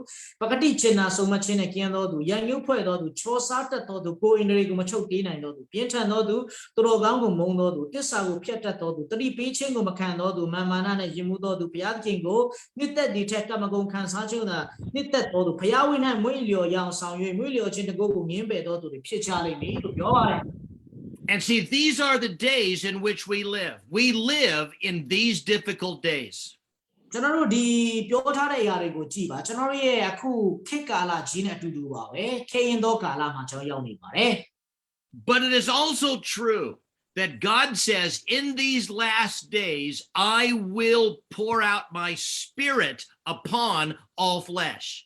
ပကတိချင်နာဆုံးမခြင်းနဲ့ကျင်းတော်သူရန်ညှို့ဖွဲ့တော်သူချောစားတတ်တော်သူကိုယ်အင်ဒရီကိုမချုပ်သေးနိုင်တော်သူပြင်းထန်တော်သူသူတော်ကောင်းကိုမုန်းတော်သူတစ္ဆာကိုဖျက်တတ်တော်သူတတိပေးခြင်းကိုမခံတော်သူမာနနဲ့ယဉ်မှုတော်သူဘုရားသခင်ကိုနှစ်သက်ဒီထက်ကမကုံခံစားခြင်းသာနှစ်သက်တော်သူဘုရားဝိနဲ့မွေးလျော်ရအောင်ဆောင်၍မွေးလျော်ခြင်းတကုတ်ကိုငင်းပယ်တော်သူတွေဖြစ်ချလိမ့်မည်လို့ပြောပါတယ် And see, these are the days in which we live. We live in these difficult days. ကျွန်တော်တို့ဒီပြောထားတဲ့အရာတွေကိုကြည့်ပါကျွန်တော်တို့ရဲ့အခုခေတ်ကာလကြီးနဲ့အတူတူပါပဲခေရင်သောကာလမှာကျွန်တော်ရောက်နေပါတယ် But it is also true that God says, in these last days, I will pour out my spirit upon all flesh.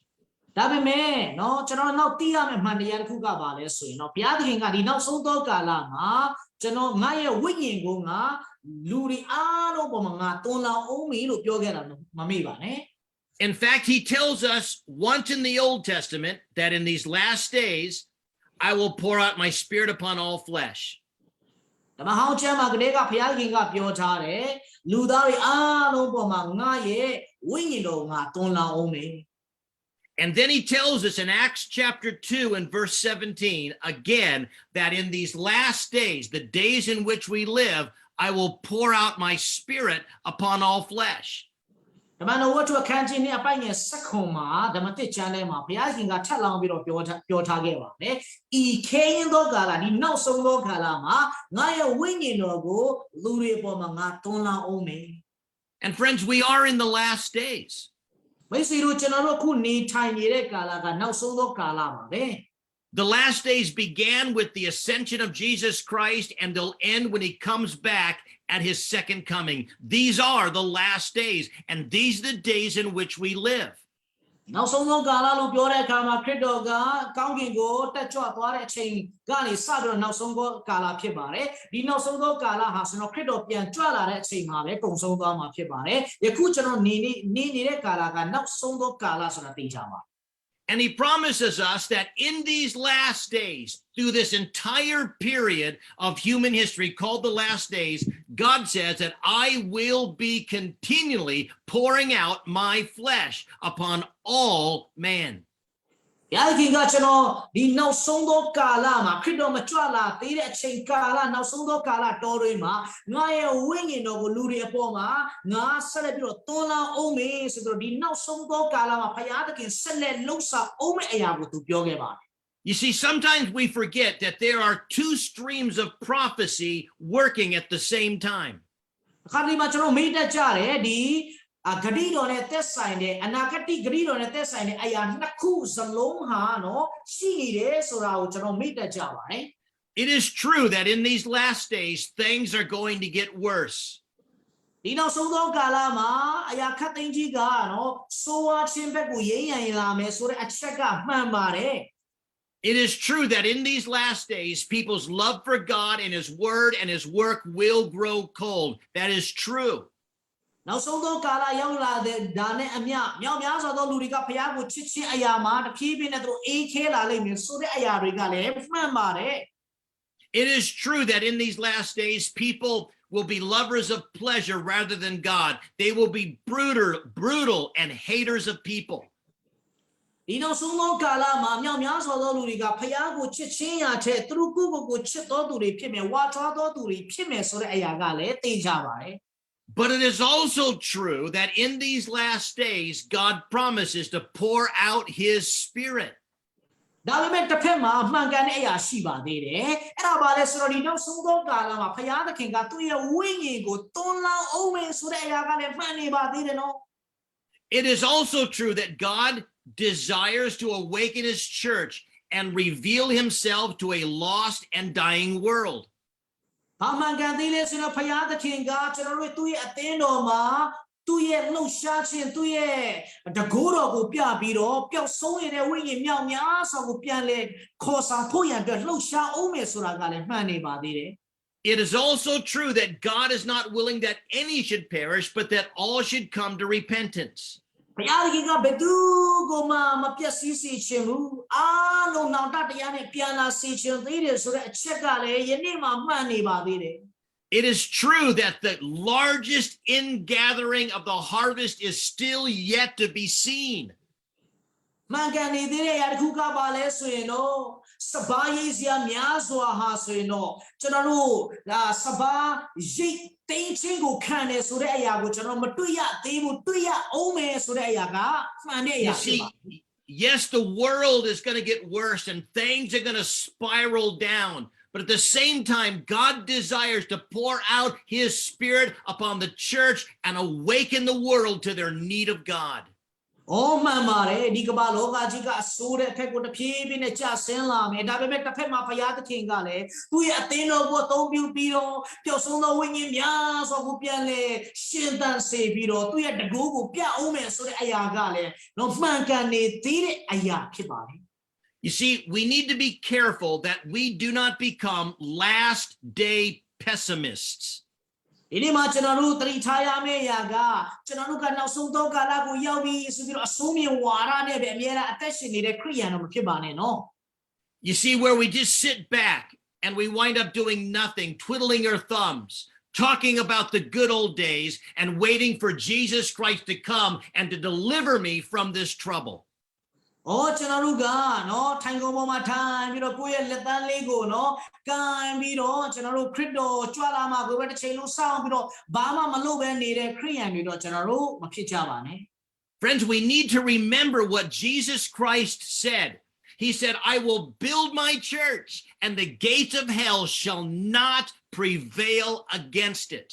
ဒါပေမဲ့เนาะကျွန်တော်နောက်သိရမယ့်မှန်တရားတစ်ခုကပါလဲဆိုရင်เนาะဘုရားသခင်ကဒီနောက်ဆုံးသောကာလမှာကျွန်တော်ငါရဲ့ဝိညာဉ်ကိုငါလူတွေအားလုံးပေါ်မှာငါတွန်းလောင်းအောင်မီလို့ပြောခဲ့တာမမေ့ပါနဲ့ In fact, he tells us once in the Old Testament that in these last days, I will pour out my spirit upon all flesh. ဓမ္မဟောင်းကျမ်းမှာကလေးကဘုရားသခင်ကပြောထားတယ်လူသားတွေအားလုံးပေါ်မှာငါရဲ့ဝိညာဉ်တော်ငါတွန်းလောင်းအောင်မီ And then he tells us in Acts chapter 2 and verse 17, again, that in these last days, the days in which we live, I will pour out my spirit upon all flesh. ဓမ္မတော်ဝတ္ထုအခန်းကြီးနဲ့အပိုင်ငယ်7ခုမှာဓမ္မတစ်ကျမ်းထဲမှာဘုရားရှင်ကထပ်လောင်းပြီးတော့ပြောထားခဲ့ပါတယ်။ဤခဲရင်သောကာလဒီနောက်ဆုံးသောကာလမှာငါရဲ့ဝိညာဉ်တော်ကိုလူတွေပေါ်မှာငါတွန်းလောင်းအောင်မယ် And friends, we are in the last days. မိတ်ဆွေတို့ကျွန်တော်တို့ခုနေထိုင်နေတဲ့ကာလကနောက်ဆုံးသောကာလပါပဲ The last days began with the ascension of Jesus Christ, and they'll end when he comes back at his second coming. These are the last days, and these are the days in which we live. နောက်ဆုံးသောကာလလို့ပြောတဲ့အခါမှာခရစ်တော်ကကောင်းကင်ကိုတက်ကြွသွားတဲ့အချိန်ကနေစပြီးတော့နောက်ဆုံးသောကာလဖြစ်ပါတယ်ဒီနောက်ဆုံးသောကာလဟာဆိုတော့ခရစ်တော်ပြန်ကြွလာတဲ့အချိန်မှာပဲကုန်ဆုံးသွားမှာဖြစ်ပါတယ်ယခုကျွန်တော်နေနေတဲ့ကာလကနောက်ဆုံးသောကာလဆိုတာသိကြပါ And he promises us that in these last days, through this entire period of human history called the last days, God says that I will be continually pouring out my flesh upon all men. ဘုရားခင်ကကျွန်တော်ဒီနောက်ဆုံးသောကာလမှာခရစ်တော်မကြွလာသေးတဲ့အချိန်ကာလနောက်ဆုံးသောကာလတော်တွေမှာငါရဲ့ဝိညာဉ်တော်ကိုလူတွေအပေါ်မှာငါဆက်လက်ပြီးတော့တွန်းလောင်းအောင်မေဆိုတော့ဒီနောက်ဆုံးသောကာလမှာဘုရားသခင်ဆက်လက်လှုပ်ဆောင်အောင်မယ့်အရာကိုသူပြောခဲ့ပါတယ် You see, sometimes we forget that there are two streams of prophecy working at the same time. အခါဒီမှာကျွန်တော်မေ့တတ်ကြတယ်ဒီဂတိတော်နဲ့သက်ဆိုင်တဲ့အနာဂတ်ဂတိတော်နဲ့သက်ဆိုင်တဲ့အရာနှစ်ခုစလုံးဟာနော်ရှိနေတယ်ဆိုတာကိုကျွန်တော်မေ့တတ်ကြပါတယ် It is true that in these last days, things are going to get worse. ဒီနောက်ဆုံးသောကာလမှာအရာခတ်သိမ်းကြီးကနော်ဆိုးဝါးခြင်းဘက်ကိုရိမ့်ရန်လာမယ်ဆိုတဲ့အချက်ကမှန်ပါတယ် It is true that in these last days, people's love for God and his word and his work will grow cold. That is true. နောက်ဆုံးသောကာလရောက်လာတဲ့ဒါနဲ့အမျှမြောက်များစွာသောလူတွေကဘုရားကိုချစ်ချင်းအရာမှာတဖြည်းဖြည်းနဲ့သူတို့အေးခဲလာလိမ့်မယ်ဆိုတဲ့အရာတွေကလည်းမှန်ပါတယ် It is true that in these last days, people will be lovers of pleasure rather than God. They will be brutal and haters of people. ဒီနောက်ဆုံးသောကာလမှာမြောက်များစွာသောလူတွေကဘုရားကိုချစ်ချင်းရာထက်သူတို့ကိုချစ်တော်သူတွေဖြစ်မယ်ဝါထွားတော်သူတွေဖြစ်မယ်ဆိုတဲ့အရာကလည်းသိကြပါတယ် But it is also true that in these last days, God promises to pour out his spirit. ဒါပေမဲ့တစ်ဖက်မှာမှန်ကန်တဲ့အရာရှိပါသေးတယ်အဲ့ဒါပါလဲဆိုတော့ဒီနောက်ဆုံးသောကာလမှာဘုရားသခင်ကသူ့ရဲ့ဝိညာဉ်ကိုတွန်းလောင်းအောင်မယ်ဆိုတဲ့အရာကလည်းမှန်နေပါသေးတယ်နော် It is also true that God desires to awaken his church and reveal himself to a lost and dying world. ဘာမှန်ကန်သေးလဲဆိုတော့ဘုရားသခင်ကကျွန်တော်တို့သူ့ရဲ့အသင်းတော်မှာသူ့ရဲ့လှုပ်ရှားခြင်းသူ့ရဲ့တကိုးတော်ကိုပြပြီးတော့ပျောက်ဆုံးနေတဲ့ဝိညာဉ်မြောက်များစွာကိုပြန်လဲခေါ်ဆောင်ဖို့ရန်အတွက်လှုပ်ရှားအောင်မယ်ဆိုတာကလည်းမှန်နေပါသေးတယ် It is also true that God is not willing that any should perish, but that all should come to repentance. ဘုရားသခင်ကဘယ်သူကိုမှမပြတ်စည်းစေချင်ဘူးအားလုံးနောင်တတရားနဲ့ပြန်လာစေချင်သေးတယ်ဆိုတဲ့အချက်ကလည်းယနေ့မှမှန်နေပါသေးတယ် It is true that the largest ingathering of the harvest is still yet to be seen. မှန်ကန်နေသေးတဲ့အရာတစ်ခုကပါလဲဆိုရင်တော့စပါးရိတ်စရာများစွာဟာဆိုရင်တော့ကျွန်တော်တို့ဒါစပါးရိတ်သိမ်းခြင်းကိုခံတယ်ဆိုတဲ့အရာကိုကျွန်တော်မတွေ့ရသေးဘူးတွေ့ရအောင်မယ်ဆိုတဲ့အရာကမှန်တဲ့အရာဖြစ်ပါ Yes, the world is going to get worse and things are going to spiral down. But at the same time, God desires to pour out his spirit upon the church and awaken the world to their need of God. အော်မှန်ပါတယ်ဒီကမ္ဘာလောကကြီးကအဆိုးတဲ့အဖက်ကိုတဖြည်းဖြည်းနဲ့ကျဆင်းလာမယ်ဒါပေမဲ့တစ်ဖက်မှာဘုရားသခင်ကလည်းသူ့ရဲ့အသင်းတော်ကိုအသုံးပြုပြီးတော့ပျောက်ဆုံးသောဝိညာဉ်များစွာကိုပြန်လဲရှင်သန်စေပြီးတော့သူ့ရဲ့တကူကိုပြအောင်မယ်ဆိုတဲ့အရာကလည်းတော့မှန်ကန်နေသေးတဲ့အရာဖြစ်ပါတယ် You see, we need to be careful that we do not become last day pessimists. ဒီနေ့မှာကျွန်တော်တို့သတိထားရမယ့်အရာကကျွန်တော်တို့ကနောက်ဆုံးသောကာလကိုရောက်ပြီဆိုပြီးတော့အဆိုးမြင်ဝါဒနဲ့ပဲအများအားအသက်ရှင်နေတဲ့ခရိယန်တော့မဖြစ်ပါနဲ့နော် You see, where we just sit back and we wind up doing nothing, twiddling our thumbs, talking about the good old days and waiting for Jesus Christ to come and to deliver me from this trouble. အော်ကျွန်တော်တို့ကနော်ထိုင်ကုန်ပေါ်မှာထိုင်ပြီးတော့ကိုယ့်ရဲ့လက်သန်းလေးကိုနော်ကန်ပြီးတော့ကျွန်တော်တို့ခရစ်တော်ကြွလာမှာကိုပဲတစ်ချိန်လုံးစောင့်ပြီးတော့ဘာမှမလုပ်ဘဲနေတဲ့ခရိယန်တွေတော့ကျွန်တော်တို့မဖြစ်ကြပါနဲ့ Friends, we need to remember what Jesus Christ said. He said, I will build my church and the gates of hell shall not prevail against it.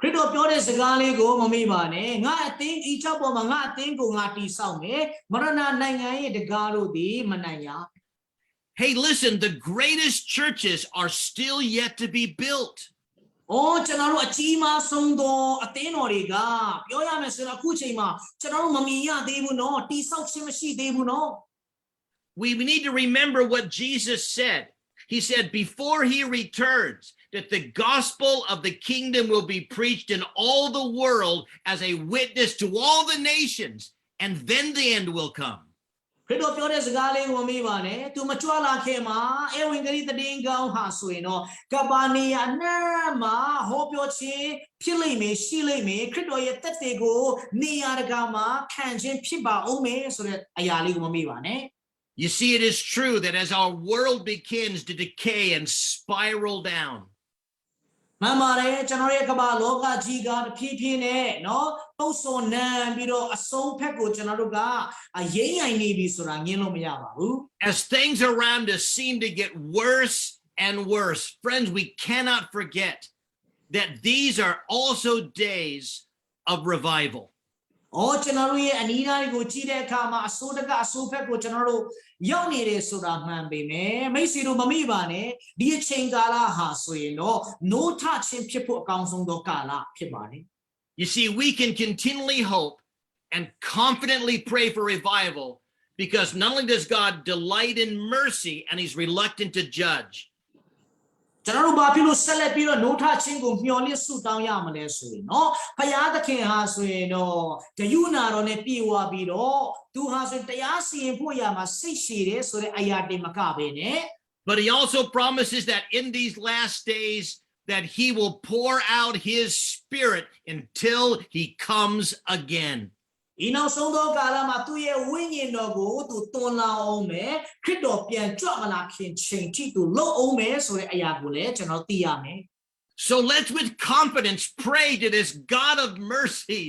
ခရစ်တော်ပြောတဲ့စကားလေးကိုမမေ့ပါနဲ့ငါအသင်းဤချောက်ပေါ်မှာငါအသင်းကိုငါတည်ဆောက်မယ်မရဏနိုင်ငံရဲ့တကားတို့သည်မနိုင်ရ Hey, listen, the greatest churches are still yet to be built. အော်ကျွန်တော်တို့အကြီးမားဆုံးသောအသင်းတော်တွေကပြောရမယ်ဆိုတော့အခုချိန်မှာကျွန်တော်တို့မမြင်ရသေးဘူးနော်တည်ဆောက်ခြင်းမရှိသေးဘူးနော် We need to remember what Jesus said. He said, before he returns, that the gospel of the kingdom will be preached in all the world as a witness to all the nations, and then the end will come. ခရစ်တော်ပြောတဲ့စကားလေးကိုမမေ့ပါနဲ့သူမကြွလာခင်မှာဧဝံဂေလိသတင်းကောင်းဟာဆိုရင်တော့ကပ္ပါနီယာနာမှာဟောပြောခြင်းဖြစ်လိမ့်မယ်ရှိလိမ့်မယ်ခရစ်တော်ရဲ့သက်သေကိုနေရာတကာမှာခံခြင်းဖြစ်ပါအောင်မယ်ဆိုတဲ့အရာလေးကိုမမေ့ပါနဲ့ You see, it is true that as our world begins to decay and spiral down, မှန်ပါတယ်ကျွန်တော်ရဲ့ကမ္ဘာလောကကြီးကတဖြည်းဖြည်းနဲ့နော်ပုတ်စော်နံပြီးတော့အဆုံးဖက်ကိုကျွန်တော်တို့ကအရင်ရိုင်နေပြီဆိုတာငင်းလို့မရပါဘူး as things around us seem to get worse and worse, friends, we cannot forget that these are also days of revival. အော်ကျွန်တော်တို့ရဲ့အနီးနားကိုကြည့်တဲ့အခါမှာအဆိုးတကအဆိုးဖက်ကိုကျွန်တော်တို့ရောက်နေတယ်ဆိုတာမှန်ပေမဲ့မိတ်ဆွေတို့မမိပါနဲ့ဒီအချိန်ကာလဟာဆိုရင်တော့နိုးထခြင်းဖြစ်ဖို့အကောင်းဆုံးသောကာလဖြစ်ပါတယ် You see, we can continually hope and confidently pray for revival because not only does God delight in mercy and he's reluctant to judge, ကျွန်တော်တို့ဘာဖြစ်လို့ဆက်လက်ပြီးတော့နိုးထခြင်းကိုမျှော်လင့်ဆုတောင်းရမလဲဆိုရင်เนาะဘုရားသခင်ဟာဆိုရင်တော့ဂရုဏာတော်နဲ့ပြေဝပြီးတော့သူဟာဆိုတရားစီရင်ဖို့ရမှာစိတ်ရှည်တယ်ဆိုတဲ့အရာတင်မကပဲနဲ့ but he also promises that in these last days that he will pour out his spirit until he comes again. ဒီနောက်ဆုံးသောကာလမှာသူ့ရဲ့ဝိညာဉ်တော်ကိုသူတွန်းလောင်းအောင်မယ်ခရစ်တော်ပြန်ကြွမလာခင်ချိန်ထိသူလှုပ်အောင်မယ်ဆိုတဲ့အရာကိုလည်းကျွန်တော်သိရမယ် So let's with confidence pray to this God of mercy.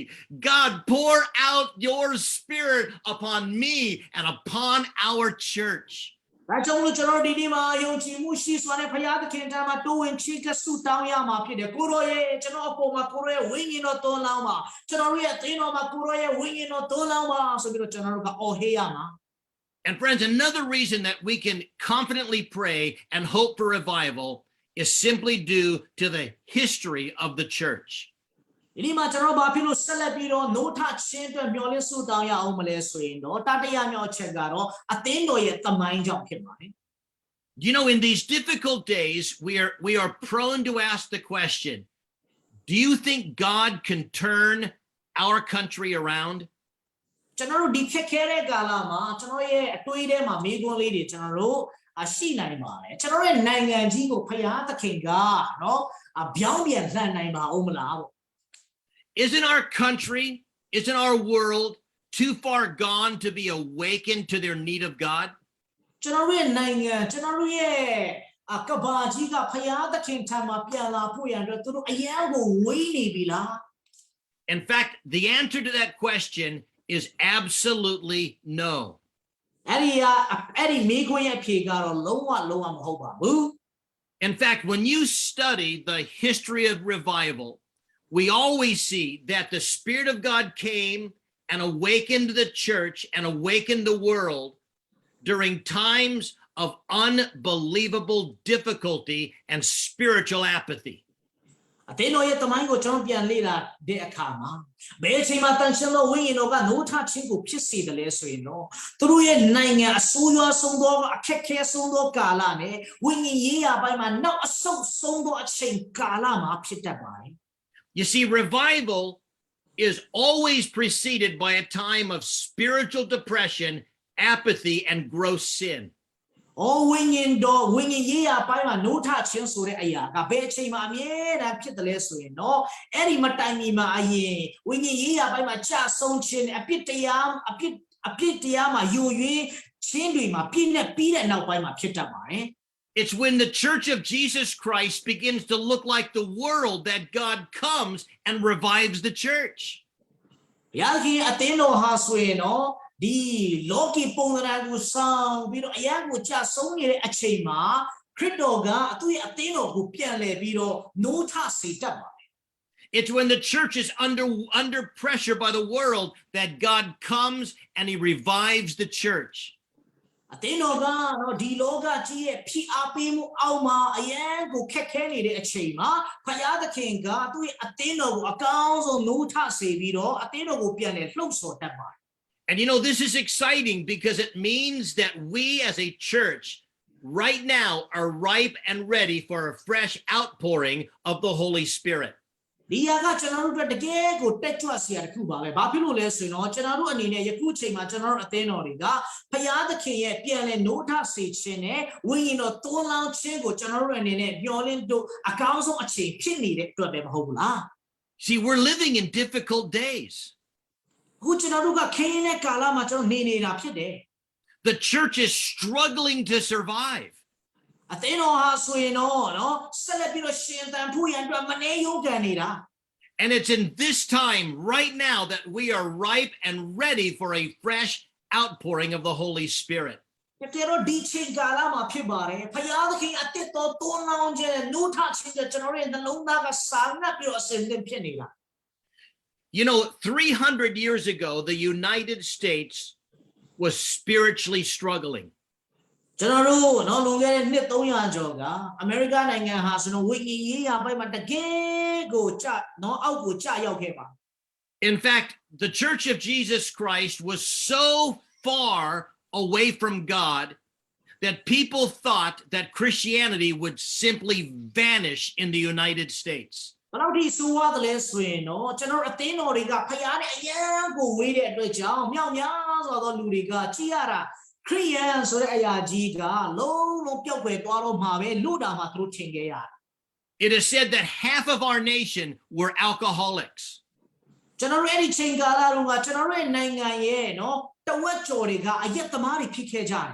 God, pour out your spirit upon me and upon our church. ဒါကြောင့်လို့ကျွန်တော်ဒီနေ့မှာယုံကြည်မှုရှိစွာနဲ့ဘုရားသခင်ထံမှာတိုးဝင်ချီးကပ်ဆုတောင်းရမှာဖြစ်တယ်ကိုရောရဲ့ကျွန်တော်အပေါ်မှာကိုရောရဲ့ဝိညာဉ်တော်တွန်းလောင်းပါကျွန်တော်ရဲ့အသင်းတော်မှာကိုရောရဲ့ဝိညာဉ်တော်တွန်းလောင်းပါဆိုပြီးတော့ကျွန်တော်တို့ကအော်ဟေးရမှာ And friends, another reason that we can confidently pray and hope for revival is simply due to the history of the church. ဒီနေ့မှာကျွန်တော်ဘာဖြစ်လို့ဆက်လက်ပြီးတော့နိုးထချင်းအတွက်မျှော်လင့်ဆုတောင်းရအောင်မလဲဆိုရင်တော့တတရားမြောက်ချက်ကတော့အသင်းတော်ရဲ့သမိုင်းကြောင့်ဖြစ်ပါတယ် You know, in these difficult days, we are prone to ask the question, do you think God can turn our country around? ကျွန်တော်တို့ဒီခက်ခဲတဲ့ကာလမှာကျွန်တော်ရဲ့အတွေးထဲမှာမိကွန်းလေးတွေကျွန်တော်တို့ရှိနိုင်ပါတယ်ကျွန်တော်ရဲ့နိုင်ငံကြီးကိုဖယားသခင်ကနော်ပြောင်းပြန်လှန်နိုင်ပါဦးမလားပေါ့ Isn't our country, isn't our world too far gone to be awakened to their need of God? ကျွန်တော်ရဲ့နိုင်ငံကျွန်တော်ရဲ့ကဘာကြီးကဖယားသခင်ထံမှာပြန်လာဖို့ရန်အတွက်သူတို့အယံကိုဝေးနေပြီလား In fact, the answer to that question is absolutely no. အဲ့ဒီမိခွန်းရဲ့ဖြေကတော့လုံးဝမဟုတ်ပါဘူး In fact, when you study the history of revival, we always see that the Spirit of God came and awakened the church and awakened the world during times of unbelievable difficulty and spiritual apathy. အသင်းတော်ရဲ့တမိုင်းကိုကျွန်တော်ပြန်လေ့လာတဲ့အခါမှာဘယ်အချိန်မှာတန်ရှင်းသောဝိညာဉ်တော်ကနိုးထခြင်းကိုဖြစ်စေတယ်လဲဆိုရင်တော့သူတို့ရဲ့နိုင်ငံအဆိုးရွားဆုံးသောအခက်ခဲဆုံးသောကာလနဲ့ဝိညာဉ်ရေးရာပိုင်းမှာနောက်အဆုတ်ဆုံးသောအချိန်ကာလမှာဖြစ်တတ်ပါတယ် You see, revival is always preceded by a time of spiritual depression, apathy, and gross sin. ဝိညာဉ်ရေးရာပိုင်းမှာနိုးထခြင်းဆိုတဲ့အရာကဘယ်အချိန်မှာအမြဲတမ်းဖြစ်တယ်လဲဆိုရင်တော့အဲ့ဒီမတိုင်မီမှာအရင်ဝိညာဉ်ရေးရာပိုင်းမှာကြာဆုံးခြင်းအပြစ်တရားမှာယိုယွင်းခြင်းတွေမှာပြည့်နဲ့ပြီးတဲ့နောက်ပိုင်းမှာဖြစ်တတ်ပါတယ် It's when the church of Jesus Christ begins to look like the world that God comes and revives the church. ဘုရားခင်အသင်းတော်ဟာဆိုရင်တော့ဒီလောကီပုံစံကိုဆောင်ပြီးတော့အရာကိုကြာဆုံးနေတဲ့အချိန်မှာခရစ်တော်ကသူ့ရဲ့အသင်းတော်ကိုပြန်လှည့်ပြီးတော့နိုးထစေတတ်ပါတယ် It's when the church is under pressure by the world that God comes and he revives the church. အသင်းတော်ကတော့ဒီလောကကြီးရဲ့ဖိအားပေးမှုအောက်မှာအရန်ကိုခက်ခဲနေတဲ့အချိန်မှာဘုရားသခင်ကသူ့ရဲ့အသင်းတော်ကိုအကောင်းဆုံးနိုးထစေပြီးတော့အသင်းတော်ကိုပြန်လှည့်လှုပ်ဆော်တတ်ပါတယ် And you know, this is exciting because it means that we as a church right now are ripe and ready for a fresh outpouring of the Holy Spirit. ဒီဟာကကျွန်တော်တို့တကယ်ကိုတက်ကြွစရာတစ်ခုပါပဲဘာဖြစ်လို့လဲဆိုရင်တော့ကျွန်တော်တို့အနေနဲ့ယခုချိန်မှာကျွန်တော်တို့အသင်းတော်တွေကဘုရားသခင်ရဲ့ပြန်လဲနိုးထစေခြင်းနဲ့ဝိညာဉ်တော်သွန်းလောင်းခြင်းကိုကျွန်တော်တို့အနေနဲ့မျှော်လင့်တို့အကောင်းဆုံးအချိန်ဖြစ်နေတဲ့အတွက်ပဲမဟုတ်ဘူးလား See, we're living in difficult days. အခုကျွန်တော်တို့ကခင်းတဲ့ကာလမှာကျွန်တော်နေနေတာဖြစ်တယ် The church is struggling to survive. အသင်းတော်ဟာဆိုရင်တော့နော်ဆက်လက်ပြီးတော့ရှင်သန်ဖို့ရန်အတွက်မနေရုန်းကန်နေတာ And it's in this time right now that we are ripe and ready for a fresh outpouring of the Holy Spirit. တကယ်တော့ဒီချိန်ကာလမှာဖြစ်ပါတယ်ဘုရားသခင်အသစ်တော်သွန်းလောင်းခြင်းနိုးထခြင်းတဲ့ကျွန်တော်ရဲ့နှလုံးသားကစာငတ်ပြီးတော့အစဉ်သင်ဖြစ်နေတာ You know, 300 years ago, the United States was spiritually struggling. ကျွန်တော်တို့နော်လွန်ခဲ့တဲ့နှစ်300ကျော်ကအမေရိကန်နိုင်ငံဟာဆိုတော့ဝိညာဉ်ရေးရာဘက်မှာတကယ်ကိုနော်အောက်ကိုကျရောက်ခဲ့ပါ In fact, the Church of Jesus Christ was so far away from God that people thought that Christianity would simply vanish in the United States. ဘယ်တော့ဒီဆိုရတယ်လဲဆိုရင်တော့ကျွန်တော်အသင်းတော်တွေကဖယားနဲ့အယံကိုဝေးတဲ့အတွက်ကြောင့်မြောက်များစွာသောလူတွေကကြည်ရတာခရိယန်ဆိုတဲ့အရာကြီးကလုံးပျောက်ကွယ်သွားတော့မှာပဲလို့တာမှသူတို့ထင်ခဲ့ရတယ် It is said that half of our nation were alcoholics. ကျွန်တော်ရဲ့ဒီချိန်ကာလတုန်းကကျွန်တော်ရဲ့နိုင်ငံရဲ့နော်တဝက်ကျော်တွေကအယက်သမားတွေဖြစ်ခဲ့ကြတယ်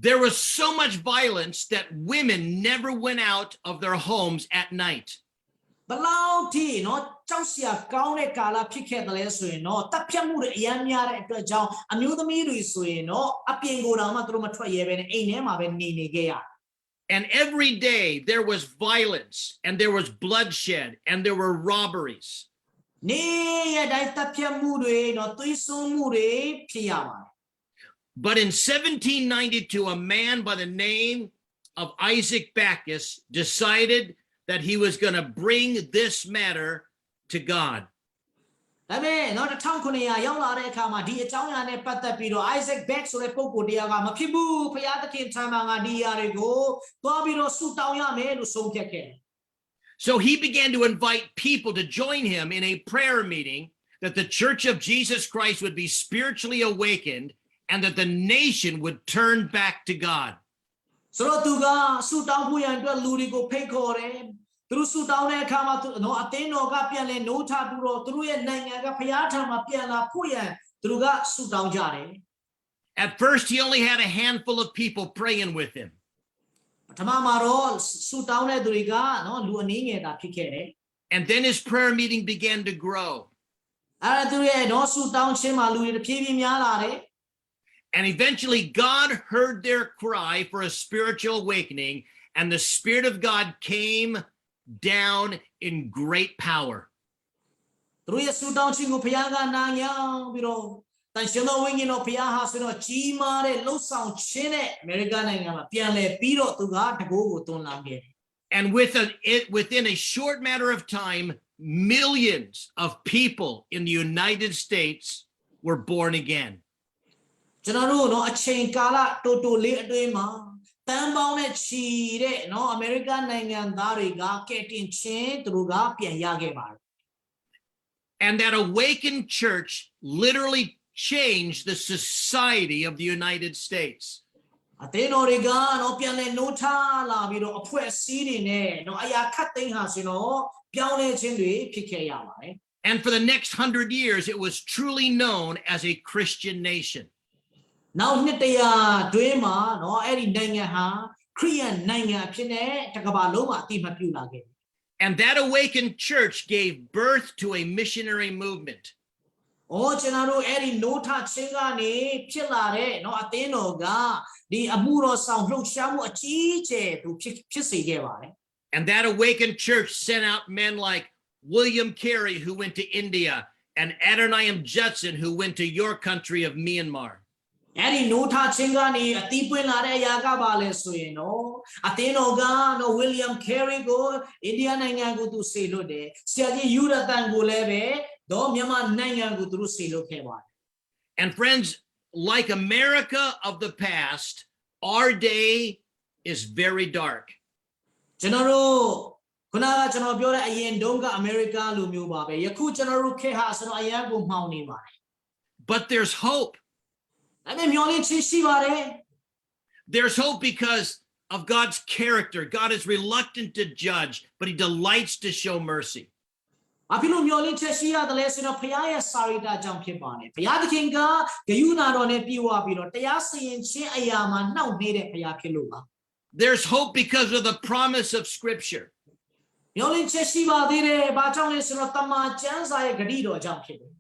There was so much violence that women never went out of their homes at night. ဘလောက်ထိနော်ကြောက်စရာကောင်းတဲ့ကာလဖြစ်ခဲ့တယ်လဲဆိုရင်တော့တပ်ဖြတ်မှုတွေအများများတဲ့အတွက်ကြောင့်အမျိုးသမီးတွေဆိုရင်တော့အပြင်ကိုယ်တော်မှသူတို့မထွက်ရဲပဲနဲ့အိမ်ထဲမှာပဲနေခဲ့ရ And every day there was violence and there was bloodshed and there were robberies. နေရတိုင်းတပ်ဖြတ်မှုတွေနော်သွေးစွန်းမှုတွေဖြစ်ရပါတယ် But in 1792, a man by the name of Isaac Backus decided that he was going to bring this matter to God. ဒါပေမဲ့နော်1900ရောက်လာတဲ့အခါမှာဒီအကြောင်းအရာနဲ့ပတ်သက်ပြီးတော့ Isaac Beck ဆိုတဲ့ပုဂ္ဂိုလ်တရားကမဖြစ်ဘူးဘုရားသခင်ထံမှာငါဒီအရာတွေကိုသွားပြီးတော့ဆုတောင်းရမယ်လို့ဆုံးဖြတ်ခဲ့တယ် So he began to invite people to join him in a prayer meeting that the Church of Jesus Christ would be spiritually awakened and that the nation would turn back to God. So tu ga su taw phu yan twat lu ri ko phait khaw de tu su taw de akha ma no atin no ga pian le no tha tu ro tu ye naiyan ga phaya tha ma pian la phu yan tu ga su taw ja de. At first, he only had a handful of people praying with him. Pathama ma ro su taw de tu ri ga no lu ani nge ta phit khe de. And then his prayer meeting began to grow. Ara tu ye no su taw chin ma lu ri phie phie mya la de. And eventually, God heard their cry for a spiritual awakening, and the Spirit of God came down in great power. Tu ye su taw chin ko phaya ga na yang pi ro tan shin no win yin no phaya ha so no chi ma de laksawng chin de America naingan ma pian le pi ro tu ga tago ko ton lam ge. And within a short matter of time, millions of people in the United States were born again. ကျွန်တော်တို့เนาะအချိန်ကာလတိုတိုလေးအတွင်းမှာတန်ပေါင်းနဲ့ချီတဲ့เนาะအမေရိကန်နိုင်ငံသားတွေကကယ်တင်ခြင်းသူတို့ကပြန်ရခဲ့ပါတယ် And that awakened church literally changed the society of the United States. အသင်းတော်တွေကเนาะပြန်လဲနှိုးထားလာပြီးတော့အဖွဲ့အစည်းတွေနဲ့เนาะအရာခတ်သိမ်းဟာဆိုတော့ပြောင်းလဲခြင်းတွေဖြစ်ခဲ့ရပါတယ် And for the next 100 years, it was truly known as a Christian nation. နောက်နှစ်တရာတွင်းမှာเนาะအဲ့ဒီနိုင်ငံဟာခရစ်ယာန်နိုင်ငံအဖြစ်နဲ့တကမ္ဘာလုံးမှာအတိအမှတ်ပြုလာခဲ့တယ် And that awakened church gave birth to a missionary movement. ကျွန်တော်တို့အဲ့ဒီနိုးထချင်းကနေဖြစ်လာတဲ့เนาะအသင်းတော်ကဒီအမှုတော်ဆောင်လှုပ်ရှားမှုအကြီးအကျယ်သူဖြစ်စေခဲ့ပါတယ် And that awakened church sent out men like William Carey, who went to India, and Adoniram Judson, who went to your country of Myanmar. အဲ့ဒီနိုးထချင်းကနေအတီးပွင့်လာတဲ့အရာကပါလဲဆိုရင်เนาะအသင်းတော်ကเนาะ William Carey ကိုအိန္ဒိယနိုင်ငံကိုသူစေလွတ်တယ်ဆရာကြီးယူရတန်ကိုလည်းပဲတော့မြန်မာနိုင်ငံကိုသူတို့စေလွတ်ခဲ့ပါတယ် And friends, like America of the past, our day is very dark. ကျွန်တော်တို့ခုနကကျွန်တော်ပြောတဲ့အရင်တုန်းကအမေရိကန်လူမျိုးပါပဲယခုကျွန်တော်တို့ခေတ်ဟာဆိုတော့အရင်ကိုမှောင်နေပါတယ် But there's hope. ဒါပေမဲ့မျှော်လင့်ခြင်းရှိပါတယ် There's hope because of God's character. God is reluctant to judge, but he delights to show mercy. ဘာဖြစ်လို့မျှော်လင့်ချက်ရှိရတယ်လဲဆိုတော့ဘုရားရဲ့စာရိတ္တကြောင့်ဖြစ်ပါတယ်ဘုရားသခင်ကဂရုဏာတော်နဲ့ပြေဝပြီးတော့တရားစီရင်ခြင်းအရာမှာနှောင့်နှေးတဲ့ဘုရားဖြစ်လို့ပါ There's hope because of the promise of Scripture. မျှော်လင့်ချက်ရှိပါသေးတယ်ဘာကြောင့်လဲဆိုတော့တမန်ကျမ်းစာရဲ့ဂရုတော်ကြောင့်ဖြစ်တယ်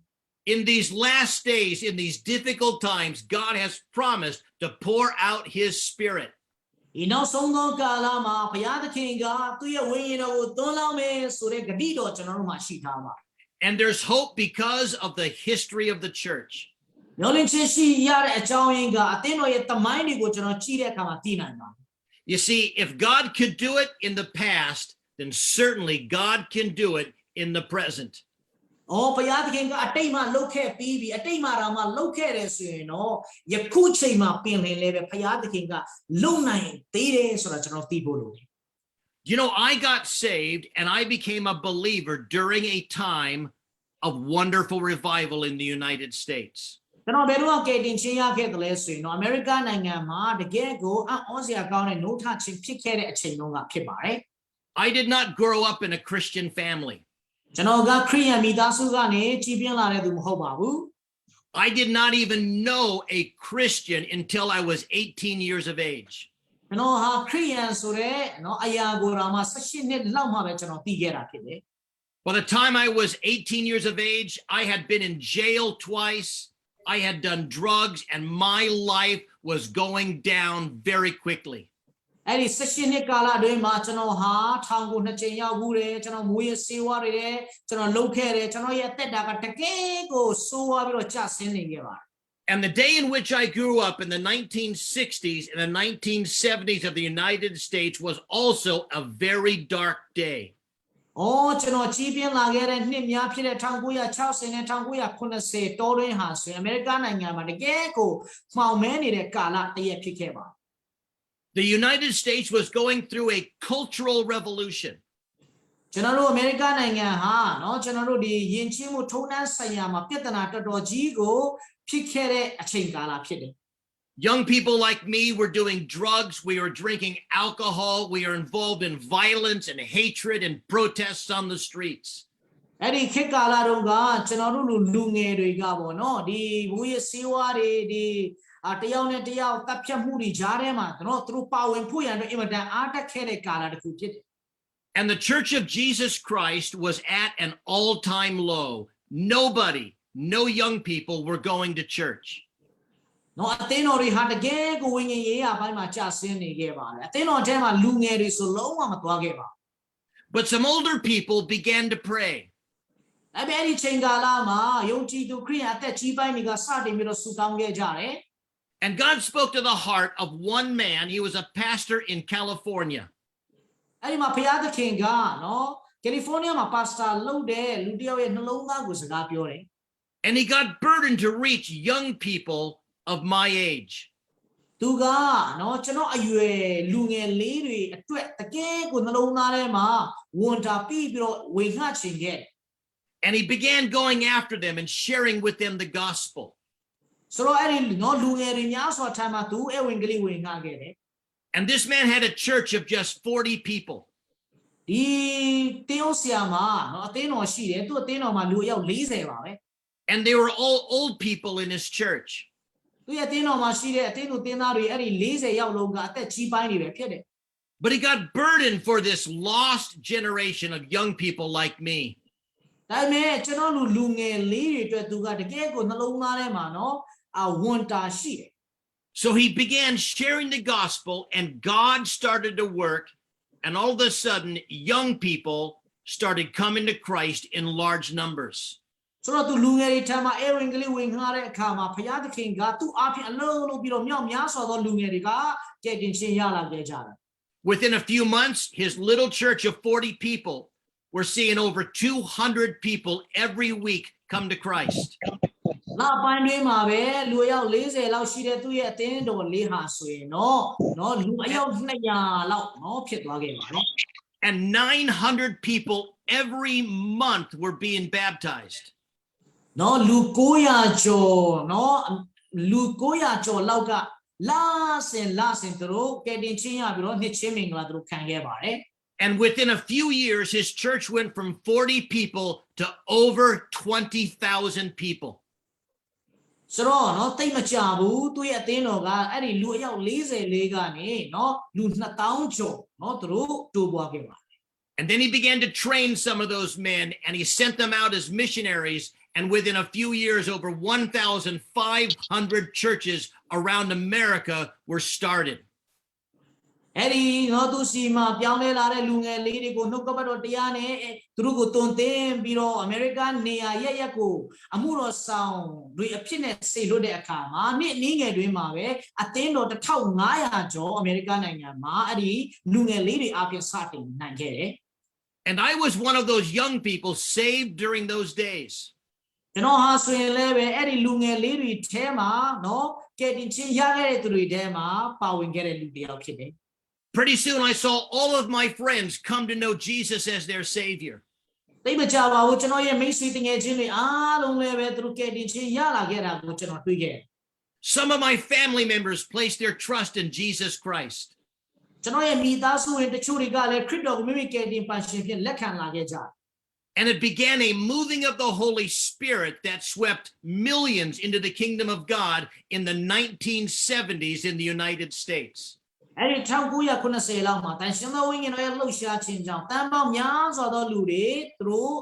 In these last days, in these difficult times, God has promised to pour out his Spirit. ဒီနောက်ဆုံးသောကာလမှာဘုရားသခင်ကသူ့ရဲ့ဝိညာဉ်တော်ကိုသွန်းလောင်းမယ်ဆိုတဲ့ဂရုတော်ကျွန်တော်တို့မှာရှိထားပါ And there's hope because of the history of the church. မျှော်လင့်ချက်ရှိရတဲ့အကြောင်းရင်းကအသင်းတော်ရဲ့တမိုင်းတွေကိုကျွန်တော်ကြည့်တဲ့အခါမှာသိနိုင်ပါ You see, if God could do it in the past, then certainly God can do it in the present. ဘုရားသခင်ကအတိတ်မှာလှုပ်ခဲ့ပြီးပြီအတိတ်မှာတော့မှလှုပ်ခဲ့တယ်ဆိုရင်တော့ယခုချိန်မှာပင်လင်လည်းပဲဘုရားသခင်ကလုံနိုင်သေးတယ်ဆိုတာကျွန်တော်သိဖို့လိုတယ် You know, I got saved and I became a believer during a time of wonderful revival in the United States. ကျွန်တော်ဘယ်တော့ကယ်တင်ခြင်းရခဲ့တယ်လဲဆိုရင်တော့အမေရိကန်နိုင်ငံမှာတကယ်ကိုအံ့ဩစရာကောင်းတဲ့နိုးထခြင်းဖြစ်ခဲ့တဲ့အချိန်တုန်းကဖြစ်ပါတယ် I did not grow up in a Christian family. ကျွန်တော်ကခရစ်ယာန်မိသားစုကနေကြီးပြင်းလာတဲ့သူမဟုတ်ပါဘူး I did not even know a Christian until I was 18 years of age. ကျွန်တော်ဟာခရစ်ယာန်ဆိုတဲ့နော်အရာကိုတော့မှ18နှစ်လောက်မှပဲကျွန်တော်သိခဲ့တာဖြစ်တယ် By the time I was 18 years of age, I had been in jail twice. I had done drugs and my life was going down very quickly. အဲ့ဒီ18နှစ်ကာလအတွင်းမှာကျွန်တော်ဟာထောင်ကို2ချိန်ရောက်ဘူးတယ်ကျွန်တော်မူရစေဝါတွေတယ်ကျွန်တော်လှုပ်ခဲ့တယ်ကျွန်တော်ရဲ့တက်တာကတကယ်ကိုဆိုးဝါးပြီးတော့ကျဆင်းနေခဲ့ပါတယ် And the day in which I grew up in the 1960s and the 1970s of the United States was also a very dark day. ကျွန်တော်ကြီးပြင်းလာခဲ့တဲ့နှစ်များဖြစ်တဲ့1960နဲ့1980တောတွင်းဟာဆိုရင်အမေရိကန်နိုင်ငံမှာတကယ်ကိုမှောင်မဲနေတဲ့ကာလတစ်ရက်ဖြစ်ခဲ့ပါ The United States was going through a cultural revolution. ကျွန်တော်တို့အမေရိကန်နိုင်ငံဟာเนาะကျွန်တော်တို့ဒီယဉ်ကျေးမှုထုံးတမ်းဆိုင်ရာမှာပြဿနာတော်တော်ကြီးကိုဖြစ်ခဲ့တဲ့အချိန်ကာလဖြစ်တယ် Young people like me were doing drugs, we were drinking alcohol, we are involved in violence and hatred and protests on the streets. အဲ့ဒီခေတ်ကာလတုန်းကကျွန်တော်တို့လူငယ်တွေကပေါ့เนาะဒီမူရစေဝါတွေဒီတယောက်နဲ့တယောက်တပ်ဖြတ်မှုတွေကြားထဲမှာသူတို့ပါဝင်ဖို့ရန်အတွက်အင်မတန်အားတက်ခဲ့တဲ့ကာလတစ်ခုဖြစ်တယ် And the Church of Jesus Christ was at an all-time low. Nobody, no young people were going to church. နော်အသင်းတော်တွေဟာတကယ်ကိုဝိညာဉ်ရေးရာဘက်မှာကျဆင်းနေခဲ့ပါတယ်အသင်းတော်ထဲမှာလူငယ်တွေဆိုလုံးဝမသွားခဲ့ပါ But some older people began to pray. အဲ့ဒီချိန်ကာလမှာယုံကြည်သူခရိယန်အသက်ကြီးပိုင်းတွေကစတင်ပြီးတော့ဆုတောင်းခဲ့ကြတယ် And God spoke to the heart of one man. He was a pastor in California. အဲ့ဒီမှာဘုရားသခင်ကနော်ကယ်လီဖိုးနီးယားမှာပါစတာလုပ်တဲ့လူတစ်ယောက်ရဲ့နှလုံးသားကိုစကားပြောတယ် And he got burdened to reach young people of my age. သူကနော်ကျွန်တော်အရွယ်လူငယ်လေးတွေအတွက်တကယ်ကိုနှလုံးသားထဲမှာဝန်တာပြီးပြီးတော့ဝေငှချင်ခဲ့ And he began going after them and sharing with them the gospel. ဆိုတော့အဲ့ဒီနော်လူငယ်တွေများစွာထားမှာသူအဝင်ကလေးဝေငှခဲ့တယ် And this man had a church of just 40 people. ဒီတင်းအောင်ဆရာမနော်အသင်းတော်ရှိတယ်သူ့အသင်းတော်မှာလူအယောက်40ပါပဲ And they were all old people in his church. သူ့ရဲ့အသင်းတော်မှာရှိတဲ့အသင်းသူအသင်းသားတွေအဲ့ဒီ40ယောက်လုံးကအသက်ကြီးပိုင်းတွေပဲဖြစ်တယ် But he got burdened for this lost generation of young people like me. ဒါပေမဲ့ကျွန်တော်လူငယ်လေးတွေအတွက်သူကတကယ်ကိုနှလုံးသားထဲမှာနော်ဝန်တာရှိတယ် So he began sharing the gospel and God started to work. And all of a sudden, young people started coming to Christ in large numbers. ဆိုတော့သူလူငယ်တွေထမ်းမှာအဝင်ကလေးဝင်ငှတဲ့အခါမှာဘုရားသခင်ကသူ့အဖြစ်အလုံးလုံးပြီးတော့မြောက်များစွာသောလူငယ်တွေကကယ်တင်ခြင်းရလာခဲ့ကြတယ် Within a few months, his little church of 40 people were seeing over 200 people every week come to Christ. လာပိုင်းတွေမှာပဲလူအယောက်40လောက်ရှိတဲ့သူ့ရဲ့အသင်းတော်လေးဟာဆိုရင်နော်လူအယောက်200လောက်နော်ဖြစ်သွားခဲ့ပါတယ် And 900 people every month were being baptized. နော်လူ900ကျော်နော်လူ900ကျော်လောက်ကလာစင်သူတို့ကယ်တင်ခြင်းရပြီးတော့နှစ်ချင်းမင်္ဂလာသူတို့ခံခဲ့ပါတယ် And within a few years, his church went from 40 people to over 20,000 people. ဆိုတော့နော်တိတ်မကြဘူးသူ့ရဲ့အသင်းတော်ကအဲ့ဒီလူအယောက်44ကနေနော်လူ2000ကျော်နော်သူတို့တိုးပွားခဲ့ပါ And then he began to train some of those men and he sent them out as missionaries. And within a few years, over 1,500 churches around America were started. အဲ့ဒီနော်သူစီမှာပြောင်းလဲလာတဲ့လူငယ်လေးတွေကိုနှုတ်ကပတ်တော်တရားနဲ့သူတို့ကိုတွန်းတင်ပြီးတော့အမေရိကန်နေရာရက်ကိုအမှုတော်ဆောင်တွေအဖြစ်နဲ့ဆေလွတ်တဲ့အခါမှာနှစ်နည်းငယ်တွင်မှာပဲအသင်းတော်1500ကျော်အမေရိကန်နိုင်ငံမှာအဲ့ဒီလူငယ်လေးတွေအပြင်စတင်နိုင်ခဲ့တယ် And I was one of those young people saved during those days. ကျွန်တော်ဟာဆိုရင်လည်းပဲအဲ့ဒီလူငယ်လေးတွေထဲမှာနော်ကယ်တင်ခြင်းရခဲ့တဲ့သူတွေထဲမှာပါဝင်ခဲ့တဲ့လူတစ်ယောက်ဖြစ်တယ် Pretty soon I saw all of my friends come to know Jesus as their savior. တိတ်မကြပါဘူးကျွန်တော်ရဲ့မိတ်ဆွေတငယ်ချင်းတွေအားလုံးလည်းပဲသူတို့ကယ်တင်ခြင်းရလာခဲ့တာကိုကျွန်တော်တွေ့ခဲ့ Some of my family members placed their trust in Jesus Christ. ကျွန်တော်ရဲ့မိသားစုဝင်တချို့တွေကလည်းခရစ်တော်ကိုမိမိကယ်တင်ပါရှင်ဖြင့်လက်ခံလာခဲ့ကြ And it began a moving of the Holy Spirit that swept millions into the kingdom of God in the 1970s in the United States. အဲ့ဒီ1990လောက်မှာတန်ရှင်သောဝိညာဉ်တော်ရဲ့လှုပ်ရှားခြင်းကြောင့်တန်ပေါင်းများစွာသောလူတွေသူတို့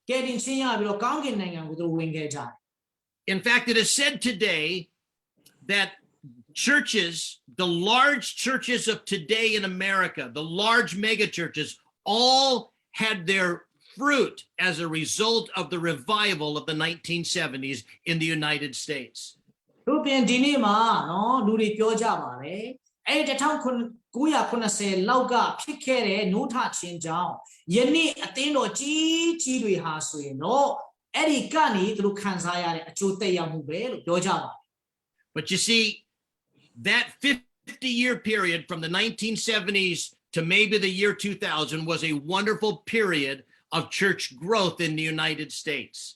ကယ်တင်ခြင်းရပြီးတော့ကောင်းကင်နိုင်ငံကိုသူတို့ဝင်ခဲ့ကြတယ် In fact, it is said today that churches, the large churches of today in America, the large mega churches, all had their fruit as a result of the revival of the 1970s in the United States. တို့ပြင်ဒီနေ့မှာနော်လူတွေပြောကြပါတယ်အဲ့1990လောက်ကဖြစ်ခဲ့တဲ့နိုးထခြင်းကြောင့်ယနေ့အသင်းတော်ကြီးတွေဟာဆိုရင်တော့အဲ့ဒီကနေသူတို့ခံစားရတဲ့အကျိုးသက်ရောက်မှုပဲလို့ပြောကြပါတယ် But you see, that 50-year period from the 1970s to maybe the year 2000 was a wonderful period of church growth in the United States.